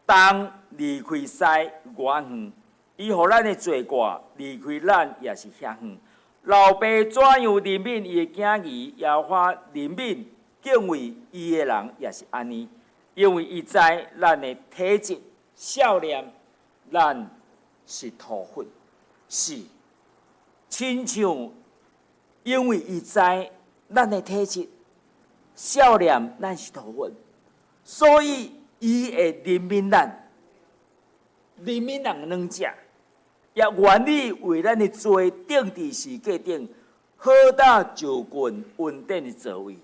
东离开西偌远，伊互咱的罪过离开咱也是遐远。老爸怎样怜悯伊的囝儿，也发怜悯敬畏伊的人，也是安尼。因为伊知咱的体质、少年，咱是土粉，是亲像因为伊知咱的体质、少年，咱是土粉，所以伊会怜悯咱，怜悯人两者。也愿意为咱的罪定伫世界顶，好打就近恩典的座位，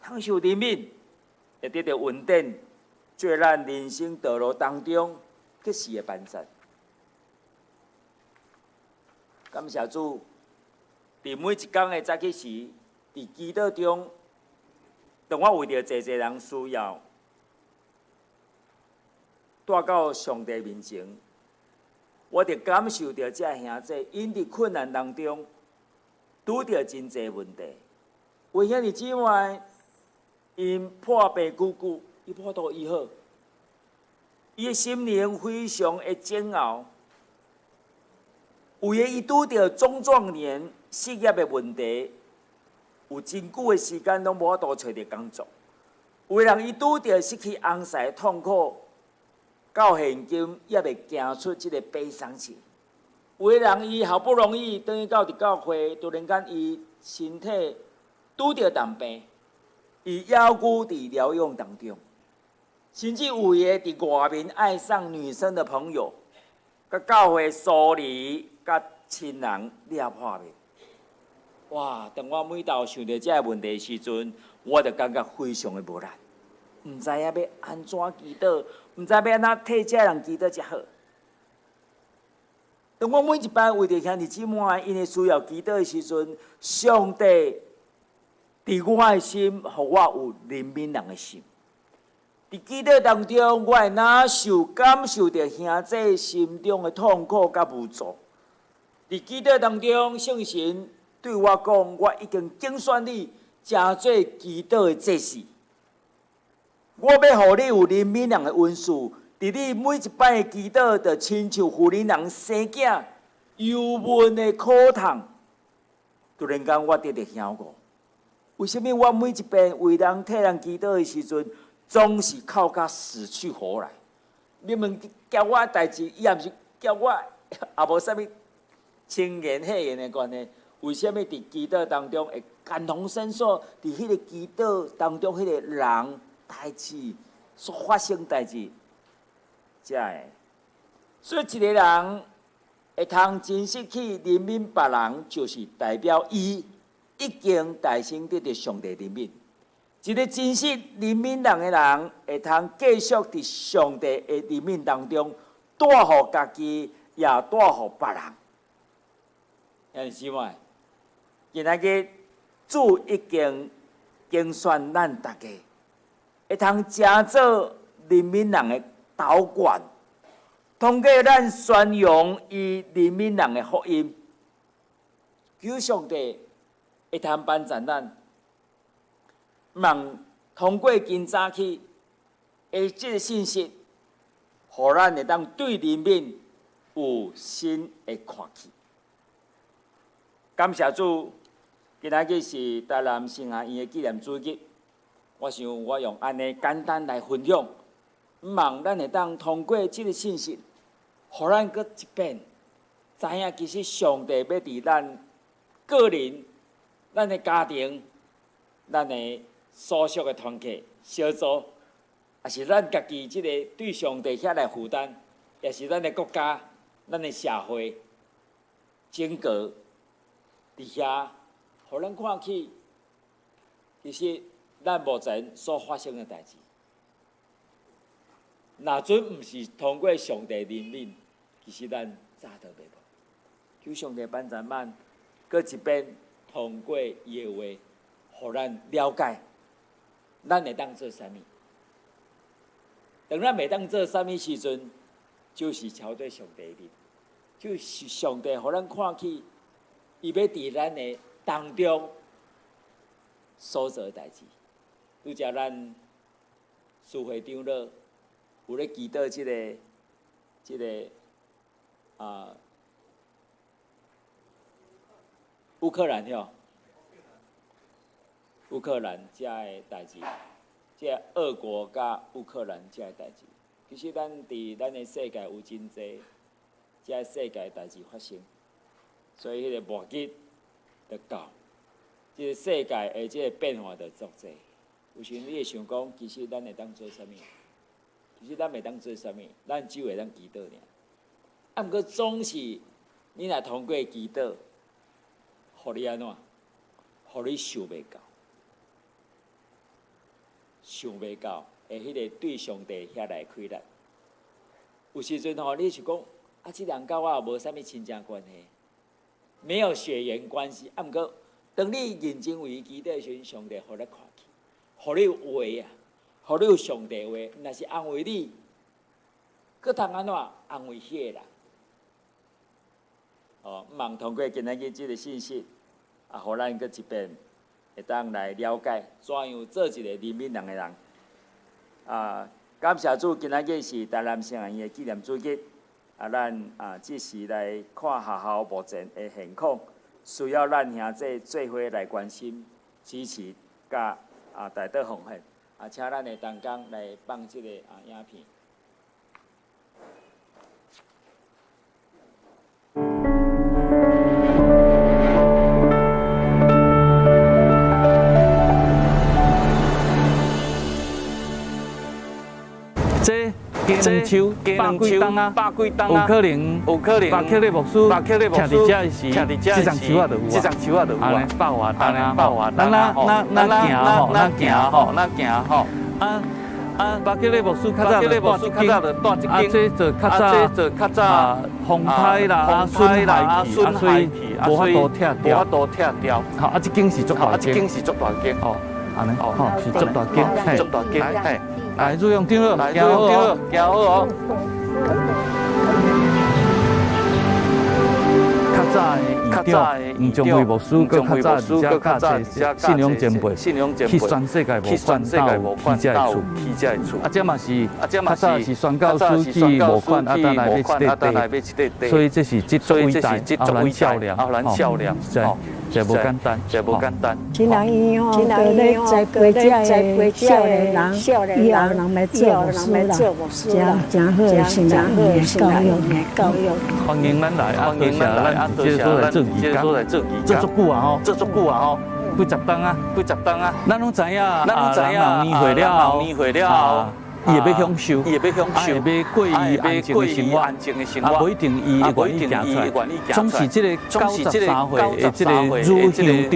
通受怜悯，会得到恩典，做咱人生道路当中及时的帮助。感谢主，伫每一天的早起时，伫祈祷中，当我为着济人需要，带到上帝面前。我就感受到这兄弟因伫困难当中，拄着真侪问题。有兄弟姊妹，因破病久久，伊破都医好，伊的心灵非常的煎熬。有的伊拄着中壮年失业的问题，有真久的时间拢无法度找着工作。有的人伊拄着失去翁婿痛苦。到现今也未行出这个悲伤期，有的人伊好不容易等于到伫教会，突然间伊身体拄着重病，伊夭孤伫疗养当中，甚至有诶伫外面爱上女生的朋友，甲教会疏离，甲亲人掠破面。哇！当我每到想到这个问题的时阵，我就感觉非常的无力，毋知影要安怎祈祷，毋知要安怎替这人祈祷才好。当我每一摆为着兄弟姊妹因的需要祈祷的时阵，上帝伫我的心，互我有怜悯人的心。伫祈祷当中，我会感受到兄弟心中的痛苦甲无助。伫祈祷当中，圣神对我讲，我已经竞选你，成做祈祷的祭司。我要互你有怜悯人的恩赐。伫你每一摆的祈祷，就亲像妇人人生囝，忧闷的苦痛。突然间，我得晓悟，为什么我每一遍为人替人祈祷的时阵，总是哭甲死去活来？明明叫我代志，伊也毋是叫我，也无啥物轻言细言的关系。为什么伫祈祷当中会感同身受？伫迄个祈祷当中，迄个人代志所发生代志。才会，所以一个人会通真实去怜悯别人，就是代表伊已经大声得到上帝怜悯。一个真实怜悯人的人，会通继续伫上帝的怜悯当中，带互家己，也带互别人。兄弟姊妹，今仔日主已经竞选咱大家，会通真做怜悯人的导管，通过咱宣扬伊怜悯人的福音，求上帝会通帮助咱，望通过今早起的这个信息，互咱会当对怜悯有新的看起。感谢主，今仔日是台南圣雅院的纪念主日，我想我用安尼简单来分享。望咱会当通过这个信息，互咱搁一遍知影，其实上帝要伫咱个人、咱的家庭、咱的所属的团体、小组，也是咱家己这个对上帝遐来负担，也是咱的国家、咱的社会整个伫遐，互咱看起，其实咱目前所发生的代志。若准毋是通过上帝怜悯，其实咱早都袂无。求上帝帮助咱，搁一遍通过伊的话，互咱了解，咱会当做啥物。当咱袂当做啥物时阵，就是朝对上帝面，就是上帝互咱看起，伊要伫咱的当中所做的代志。拄则咱司会长老。有咧祈祷这个乌克兰吼，乌克兰遮个代志，这俄国甲乌克兰遮个代志，其实咱伫咱的世界有真济遮世界代志发生，所以迄个末日就到，这个世界的这个变化就足济。有时你会想讲，其实咱会当做啥物？其实咱袂当做啥物，咱只会当祈祷尔。啊，毋过总是你若通过祈祷，互你安怎？互你想袂到，想袂到，会迄个对上帝遐来开力。有时阵吼，你是讲啊，这人甲我也无啥物亲情关系，没有血缘关系。啊，毋过当你认真为伊祈祷时阵，上帝互你看起，互你有话啊。互你有上帝话，若是安慰你，佮通安怎安慰迄个人？哦，望通过今仔日即个信息，啊，互咱佮一遍会当来了解怎样做一个怜悯人的人。啊，感谢主，今仔日是台南圣雅院的纪念主日，啊，咱即时来看学校目前的现况，需要咱兄弟做伙来关心、支持，甲大刀奉献。请咱的同工来放这个影片。鸡两手，百几吨啊，有可能巴克利牧师徛伫遮时，这张树啊就有啊，安尼百外吨啊，咱行吼，巴克利牧师较早就带一间，这较早风台啦、损害去，所以无法度拆掉，好，这间是足大间，哦，安尼，吼是足大间，嘿。来，入用顶了，行好哦。较早的黄宗惠牧师，佮较早而且较侪信仰前辈，去全世界无款到起遮厝，啊，这嘛是较早是宣教师去无款，啊，当来要一块地，所以这是这伟大，后咱笑量，这无简单，今人伊吼，今日在国家的少年人，以后人要做牧师啦，真好的信仰的教育。欢迎咱来，多谢咱直接来做义工，做足久啊吼，几十档啊，咱拢知影，人年岁了后。伊会要享受，会要过伊安静的生活，无一定伊会愿意行出来。总是这个93岁的这个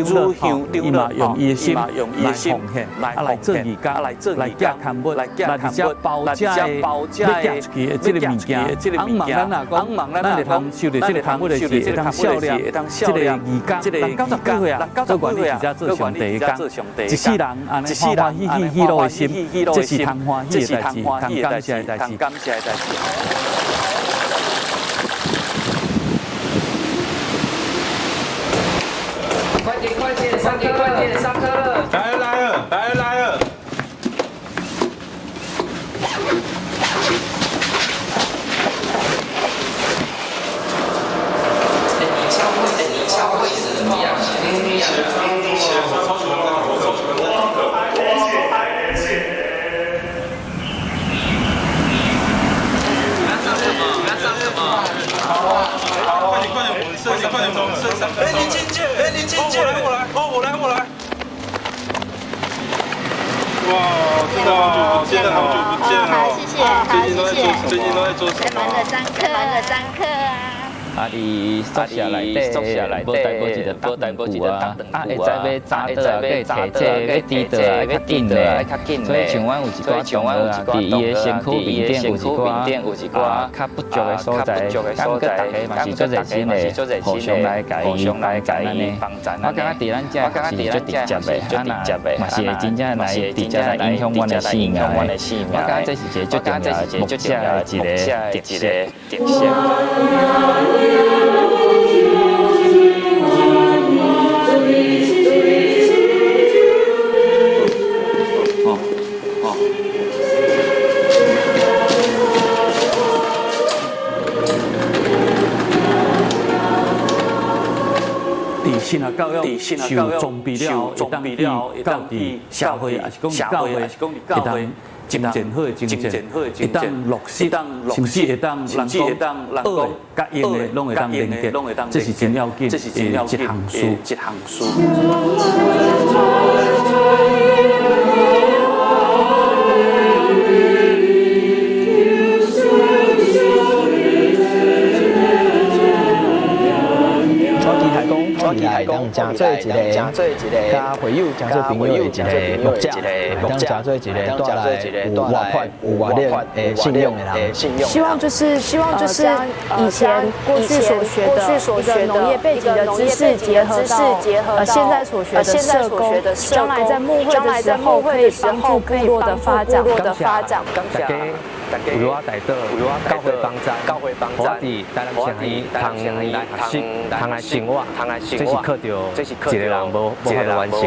乳香伊嘛用伊的心来奉献，来做义工，来寄刊物，来直接包这个要寄出去的这个物件。昂忙咱若讲，咱会通收到这个刊物的是会通销量，这个义工，人90几岁啊，做管理直接做上帝的工，一世人安尼欢欢喜喜喜乐的心，这是通欢喜的。感谢的代志。快点，上课了！来了！你教会是怎么样？林俊杰，我来。哇，真的好久不见哦！最近都在做什么？忙着上课啊。伫宿舍内底，无带无一个搭长久啊，会早倒啊，要提早，要迟倒啊，要紧嘞。所以像阮有一寡同学啊，伫伊的身躯面顶有一寡较不足的所在，感觉大家嘛是做热心的，互相来甲伊帮助。我感觉伫咱遮是最直接的，嘛是会真正来直接来影响阮的生命。我感觉这是一个最重要的牧者的一个特色。信啊教育受装备了，会当伫社会，也是讲伫教会，会当精进好，会当落实，甚至会当人讲恶的、甲用的，拢会当连接，这是真要紧的一项事。我期待讲真做一个，甲会友真做朋友的一个牧者，当真做一个带来有活力的信仰的人。希望就是以前过去所学的农业背景的知识结合到现在所学的社工，将来在牧会的时候可以帮助部落的发展。为我带到教会帮助，我伫台南城里通来生活，这是靠着一个人无法度完成的。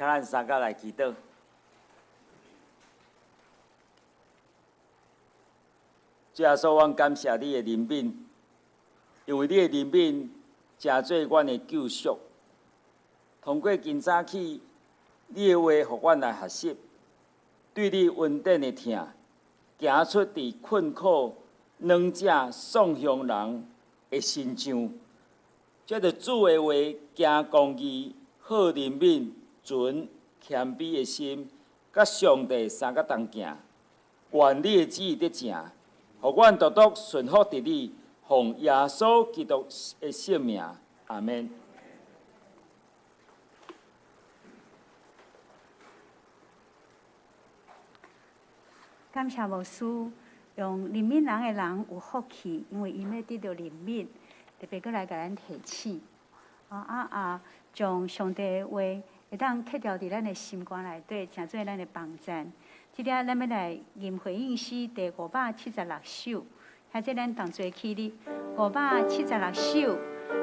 请咱三甲来祈祷。主耶稣，阮感谢你的怜悯，因为你的怜悯真做阮的救赎。通过今早起，你的话，互阮来学习，对你恩典的听，行出伫困苦、软者、丧向人的心上。借着主的话，行公义、好怜悯、存谦卑的心，甲上帝三甲同行。愿你的旨意得成，互阮独独顺服伫你，奉耶稣基督的圣名，阿免。感谢牧师，用怜悯人的人有福气，因为因要得到怜悯，特别过来甲咱提醒，将上帝的话会当刻掉伫咱的心肝内底，成做咱的帮赞。即条咱要来吟回应诗第576首，或者咱同齐起立，576首，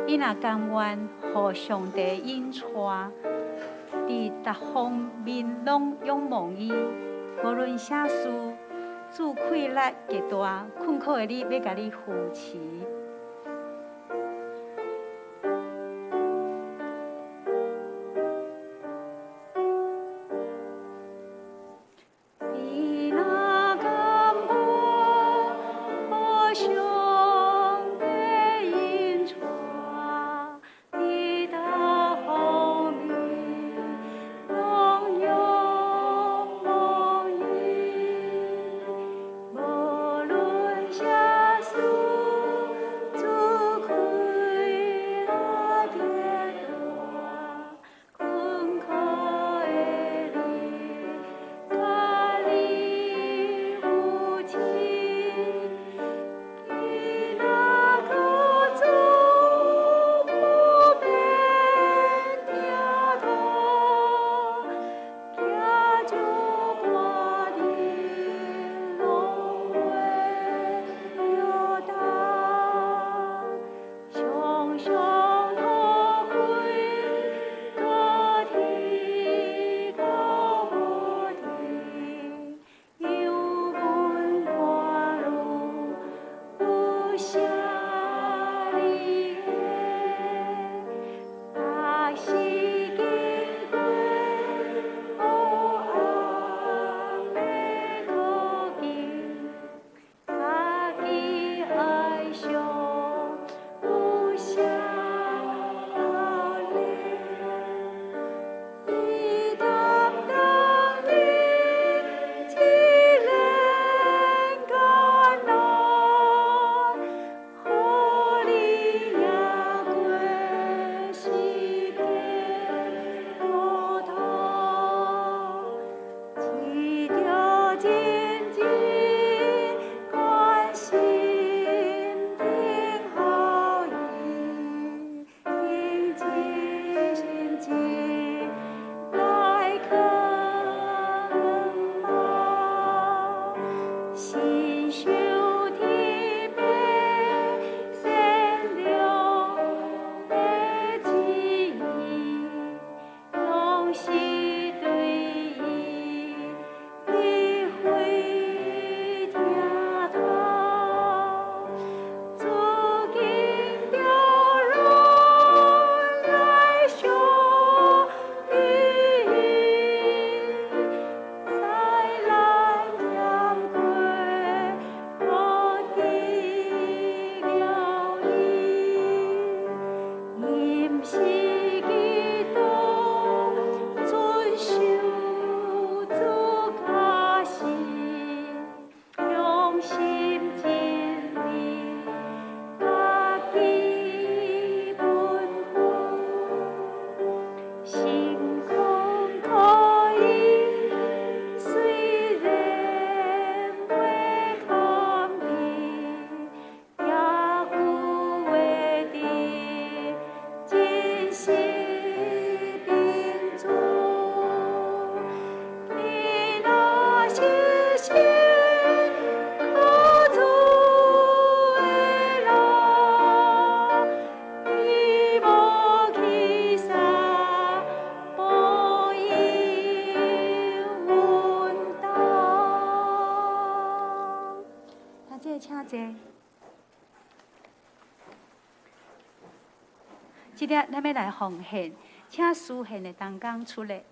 你若甘愿，互上帝引带，伫逐方面拢仰望伊。无论啥事，主气力极大，困苦的你要甲你扶持。即个咱要来奉献，请书献的同工出来。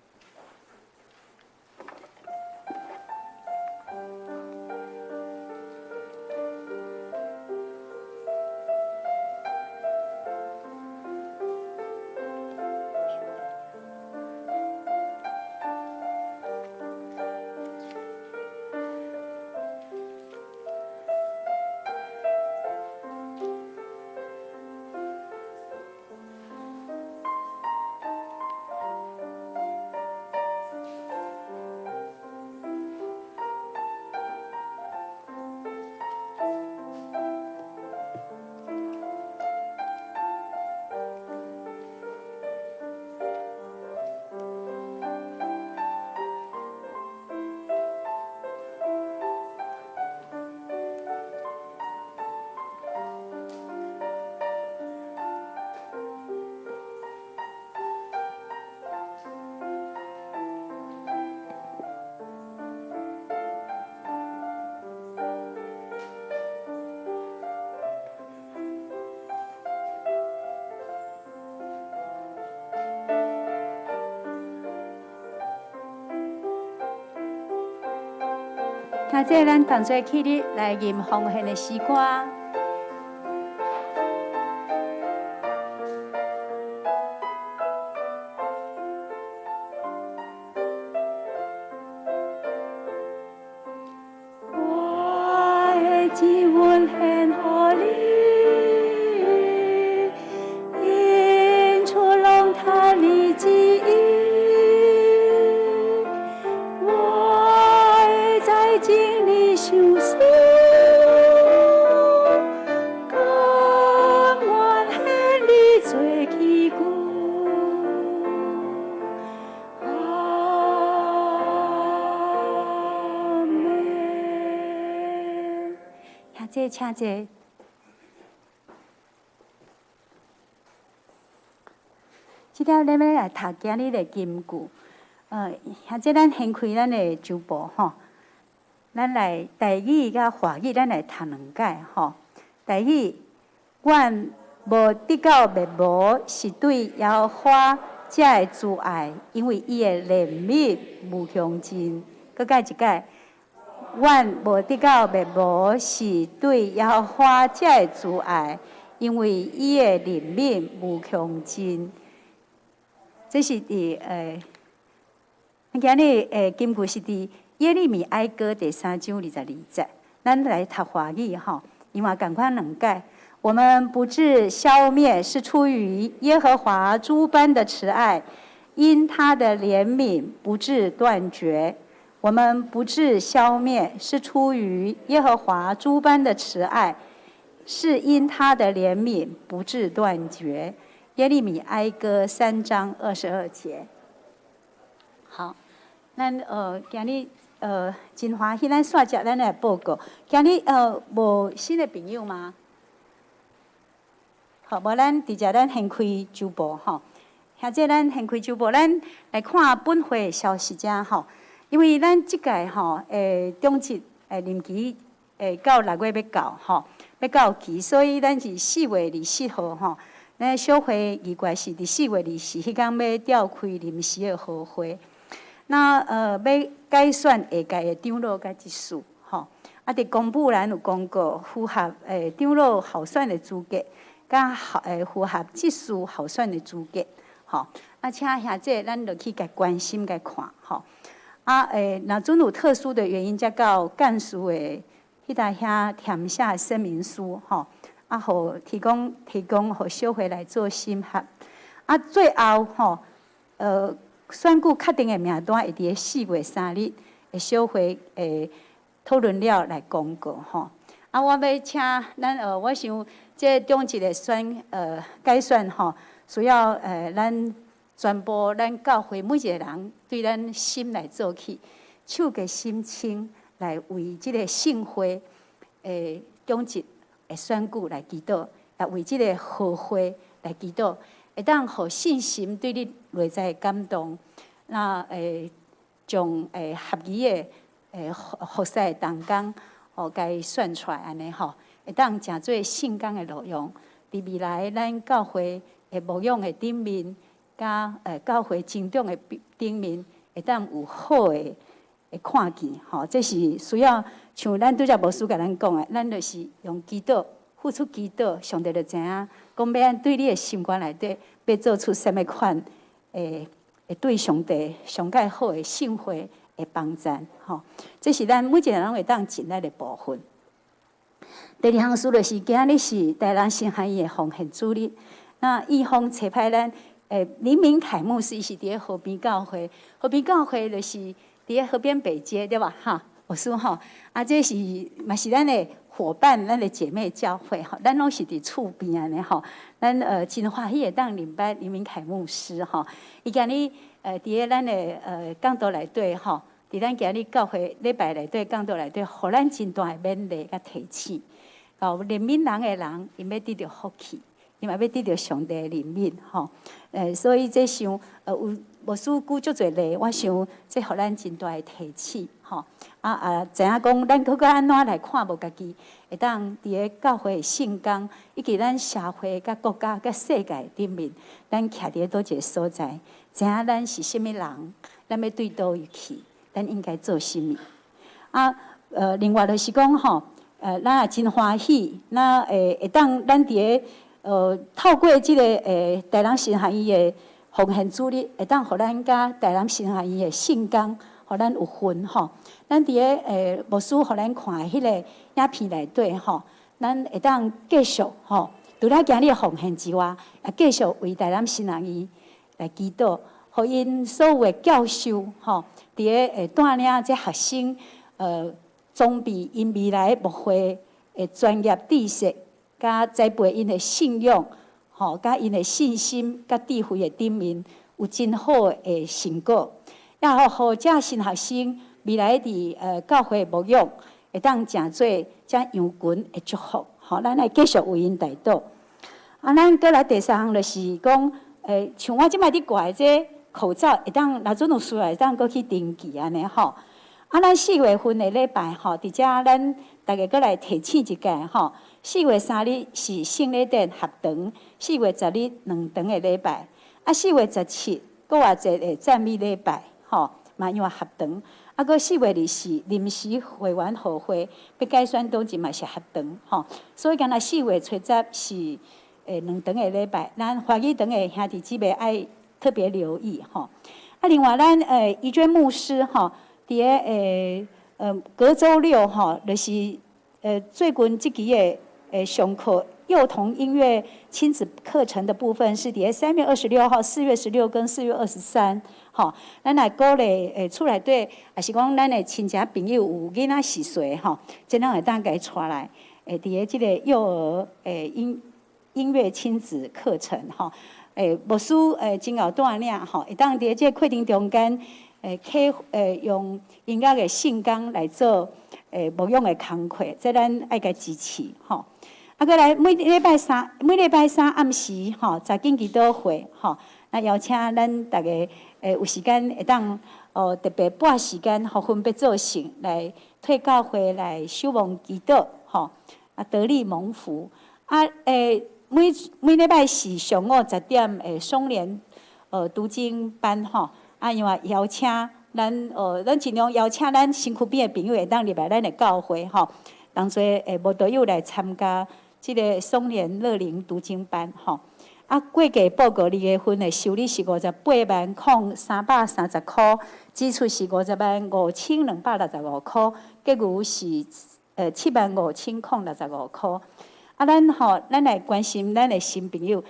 现在咱同齐起立来吟奉献的诗歌。我的জী文献予你，因出龙他你之意。经历相思，甘愿献你做旗鼓。阿门。请坐，请坐。即条咱要来读今日的金句。现在咱掀开咱的周报吼。咱来台语甲华语，咱来读两解吼。台语，阮无得到灭无，是对耶和华才会自爱，因为伊的怜悯无穷尽。搁解一解，阮无得到灭无，是对耶和华才会自爱，因为伊的怜悯无穷尽。这是伫今日金句是伫耶利米哀歌第3章22节，咱来读华语吼，因为赶快两解。我们不致消灭，是出于耶和华诸般的慈爱，因他的怜悯不致断绝。我们不致消灭，是出于耶和华诸般的慈爱，是因他的怜悯不致断绝。耶利米哀歌3章22节。好，咱今日。真欢喜，咱煞只咱来报告。今日无新的朋友吗？好，无咱直接咱掀开周报吼。现在咱掀开周报，咱来看本会消息者吼。因为咱即届吼中职任期到6月要到吼，要到期，所以咱是4月24号吼。咱小会议决是伫4月24迄天要召开临时的好会。那要改选下届的长老甲执事，吼，伫公布栏有公告符合长老候选的资格，甲符合执事候选的资格，吼。请兄弟咱落去甲关心甲看，吼。若准有特殊的原因，才到干事的迄搭遐填写声明书，吼，互提供互小会来做审核。最后吼，选举确定的名单会伫4月3日的小会讨论了来公告吼。我要请咱我想这中职的改选吼，需要咱全部咱教会每一个人对咱心来做起，手个心清来为即个圣会中职的选举来祈祷，也为即个好会来祈祷。会当互信心对你内在感动，那将合宜的服侍的同工，甲伊选出来安尼吼，会当诚做圣工的路用。伫未来咱教会牧养的顶面，甲教会成长的顶面，会当有好的看见。吼，这是需要像咱拄则牧师甲咱讲的，咱就是用祈祷，付出祈祷，上帝就知影，讲要按对你的心肝内底，要做出什么款会对上帝上介好的信会的帮助。吼，这是咱每一个人会当尽力的部分。第二项事就是今日是台南新汉医的奉献主日，那义方差派咱黎明凯牧师是伫咧河边教会，河边教会就是伫咧河边北街对吧？哈，我说吼，这是嘛是咱的伙伴，咱的姐妹教会吼，咱拢是伫厝边安尼吼，咱真欢喜会当领班黎明凯牧师吼，伊今日伫咧咱的讲道内底吼，伫咱今日教会礼拜内底讲道内底，互咱真大的勉励甲提醒。哦，怜悯人的人，伊要得到福气，伊嘛要得到上帝的怜悯吼。所以这想有无事举足侪例，我想这互咱真大的提醒吼。知影讲咱搁安怎来看无家己，会当伫咧教会的圣工，以及咱社会、甲国家、甲世界顶面，咱徛伫咧倒一个所在，知影咱是甚物人，咱要对倒位去，咱应该做甚物。另外就是讲吼。咱也真欢喜，咱会当咱伫咧透过即个台南新汉医的奉献主日，会当互咱甲台南新汉医的圣工，互咱有份吼。咱伫咧牧师互咱看迄个影片内底吼，咱会当继续吼，除了今日的奉献之外，也继续为台南新汉医来祈祷，互因所有的教授吼，伫咧带领这学生装备因未来牧会的专业知识，甲栽培因的信仰，吼，甲因的信心，甲智慧的顶面有真好的成果。也互这新学生未来伫教会牧养，会当成做这羊群的祝福。吼，咱来继续为因代祷。咱过来第三项就是讲，像我即摆伫挂这口罩，会当若准有需要，会当搁去登记安尼吼。咱4月份的礼拜吼，伫遮咱大家搁来提醒一下吼。4月3日是圣礼殿合堂，4月10日2堂的礼拜。4月17搁偌一个赞美礼拜吼，嘛因为合堂。搁4月24临时会员互会，要改选当日嘛是合堂吼。所以今仔4月初10是2堂的礼拜，咱华语堂的兄弟姊妹爱特别留意吼。另外咱怡娟牧师吼。伫咧隔周6吼，就是最近即期的上课幼童音乐亲子课程的部分是伫咧3月26号、4月16跟4月23吼，咱来鼓励厝内底，也是讲咱的亲戚朋友有囡仔10岁吼，即咱会当家带来伫咧即个幼儿音乐亲子课程吼，牧师真有带领吼，会当伫咧即个课程中间。用音乐的圣工来做牧养的工课，这咱爱甲支持吼。过来每礼拜三暗时吼，10点祈祷会吼，那邀请咱大家有时间会当特别拨时间，互分别做成来退教会来守望祈祷吼，得力蒙福每礼拜四上午10点双联读经班吼。因为邀请咱尽量邀请咱身躯边的朋友会当入来咱的教会吼，同齐无导友来参加即个双联乐龄读经班吼。过价报告2月份的收入是580330块，支出是505265块，结余是75065块。咱来关心咱的新朋友，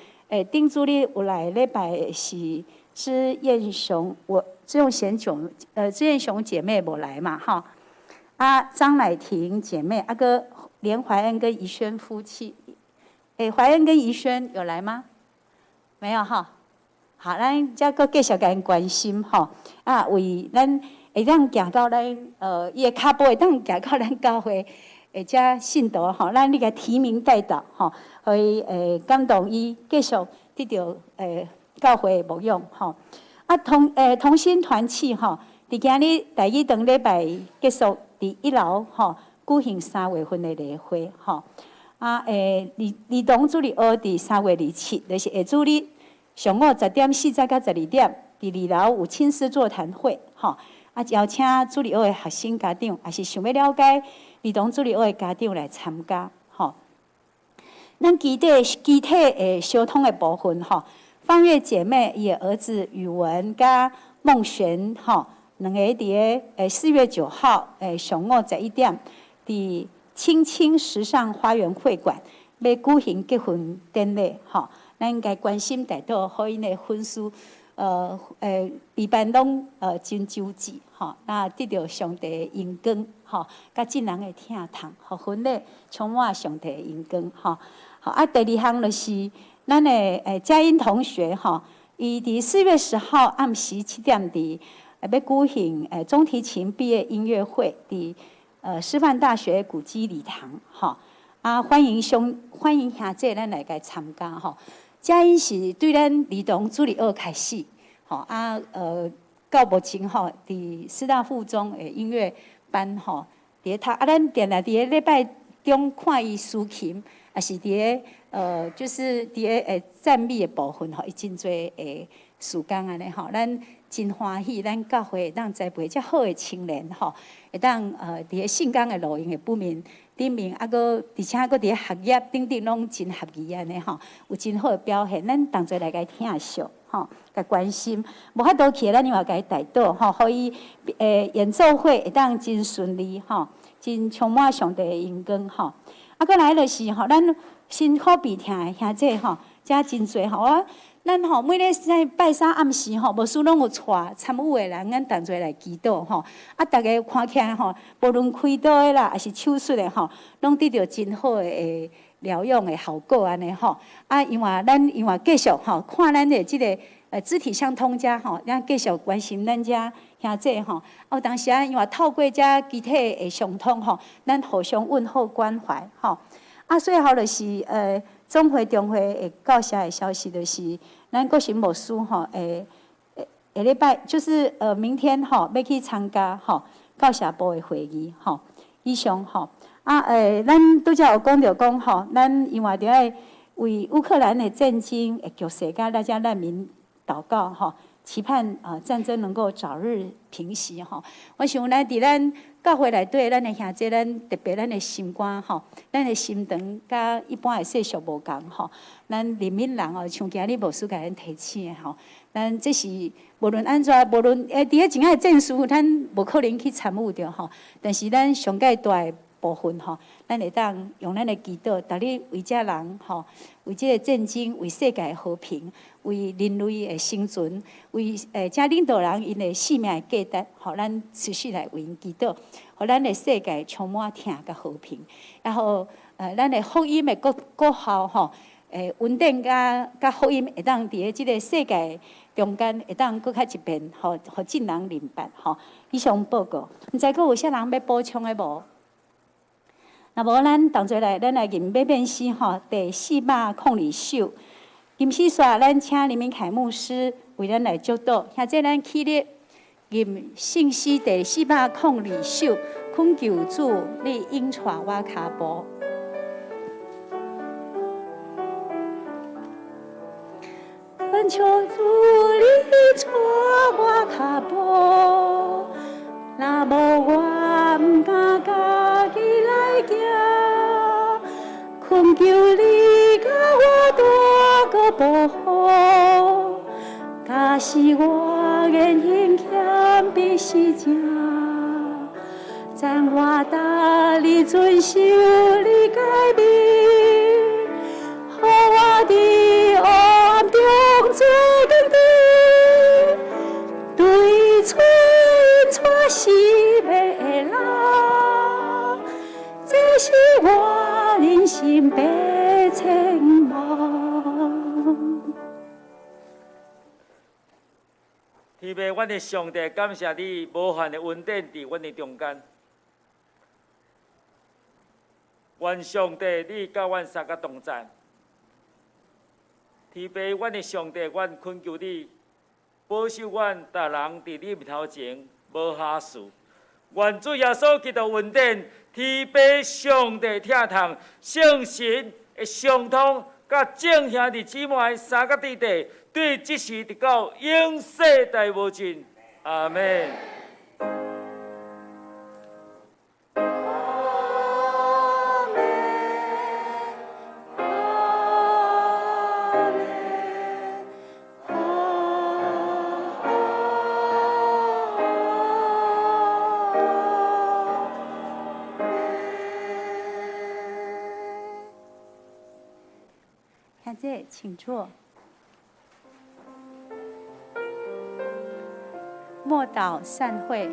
顶主日有来礼拜是。支燕雄姐妹无来嘛哈，张乃婷姐妹，个连怀恩跟怡轩夫妻，怀恩跟怡轩有来吗？没有哈，好，咱再个继续甲因关心吼，为咱会当行到咱伊的脚步会当行到咱教会，遮信徒吼，咱你甲提名带到吼，可以感动伊继续得到教会的牧养吼，同心团契吼，伫今日第1堂礼拜结束，伫1楼吼举行3月份的例会吼，儿童主日学伫3月27，就是下主日上午10:40到12点，伫2楼有亲师座谈会，吼。邀请主日学的学生家长，也是想要了解儿童主日学的家长来参加，吼。咱具体相通的部分，吼，方月姐妹伊的儿子宇文甲孟璇，吼，两个伫4月9号，上午11点，伫青青时尚花园会馆要举行结婚典礼，吼，咱应该关心大家，互因的婚事。一般拢真周至，吼，那得到上帝的恩光，吼，甲真人的疼痛，互婚礼充满上帝的恩光，吼。好，第2项就是咱的佳音同学，吼，伊伫4月10号暗时7点伫要举行中提琴毕业音乐会，伫师范大学古迹礼堂，吼，欢迎兄姐咱来甲参加，吼。佳音是对咱儿童主日学开始，吼到目前吼，伫师大附中的音乐班吼，伫读咱定来伫礼拜中看伊抒琴，也是伫就是伫赞美的部分吼，伊真侪诶时间安尼吼，咱真欢喜，咱教会会当栽培遮好的青年吼，会当伫圣光的路用的不明。顶面而且伫学业顶拢真合意安尼吼，有真好的表现，咱同齐来甲听惜吼，甲关心。无法度去，咱另外甲伊带倒吼，互伊演奏会会当真顺利吼，真充满上帝的恩光吼。搁来就是吼，咱辛苦鼻疼的兄弟吼，遮真侪吼。咱吼每礼拜3暗时吼，无事拢有带参与的人，咱同齐来祈祷吼。大家看起来吼，无论开刀的啦，还是手术的吼，拢得到真好的疗养的效果安尼吼。因为咱继续吼，看咱的即个肢体相通遮吼，咱继续关心咱遮兄弟吼。有当时因为透过遮肢体的相通吼，咱互相问候关怀吼。最后就是总会中会会告下的消息，就是咱国神牧师吼，下礼拜就是明天吼要去参加吼教社部的会议吼。以上吼咱拄则有讲到讲吼，咱因为伫爱为乌克兰的战争的局势甲大家难民祷告吼，期盼战争能够早日平息吼。我想咱伫咱教会内底，咱的兄弟，咱特别咱的心肝吼，咱的心肠，甲一般的世俗无共吼。咱人民人哦，像今日牧师甲咱提醒的吼，咱这是无论安怎，无论伫咧前个战术，咱无可能去参与着吼。但是咱上界大的部分吼，咱会当用咱的祈祷，逐日为遮人吼，为即个战争，为世界的和平，为人类的生存，为遮领导人因的性命的价值，吼，咱持续来为因祈祷，互咱的世界充满疼甲和平，然后咱的福音的国效吼，稳定甲福音会当伫咧即个世界中间会当搁较一遍，互众人明白吼。以上报告，毋知阁有啥人要补充的无？那无咱同齐来，咱来吟八遍诗吼，第402首。吟诗煞，咱请林明凯牧师为咱来祝祷。现在咱起立吟圣诗第402首，恳求主，你引带我脚步。恳求主，你带我脚步，若无我毋敢家己来行。恳求你甲我大个保护，假使我言行欠比是正，赞我答你遵守你诫命，互我伫黑暗中做工地，对错错是要人，这是我人生白情梦。天父，阮的上帝，感谢你无限的恩典伫阮的中间。愿上帝你甲阮三个同在。天父，阮的上帝，阮恳求你保守阮逐人伫你面头前无下事，愿主耶稣基督恩典、天父上帝疼痛、圣神的相通，甲众兄弟姊妹三个弟弟，对即时直到永世代无尽。阿门。看这，请坐。默祷散会。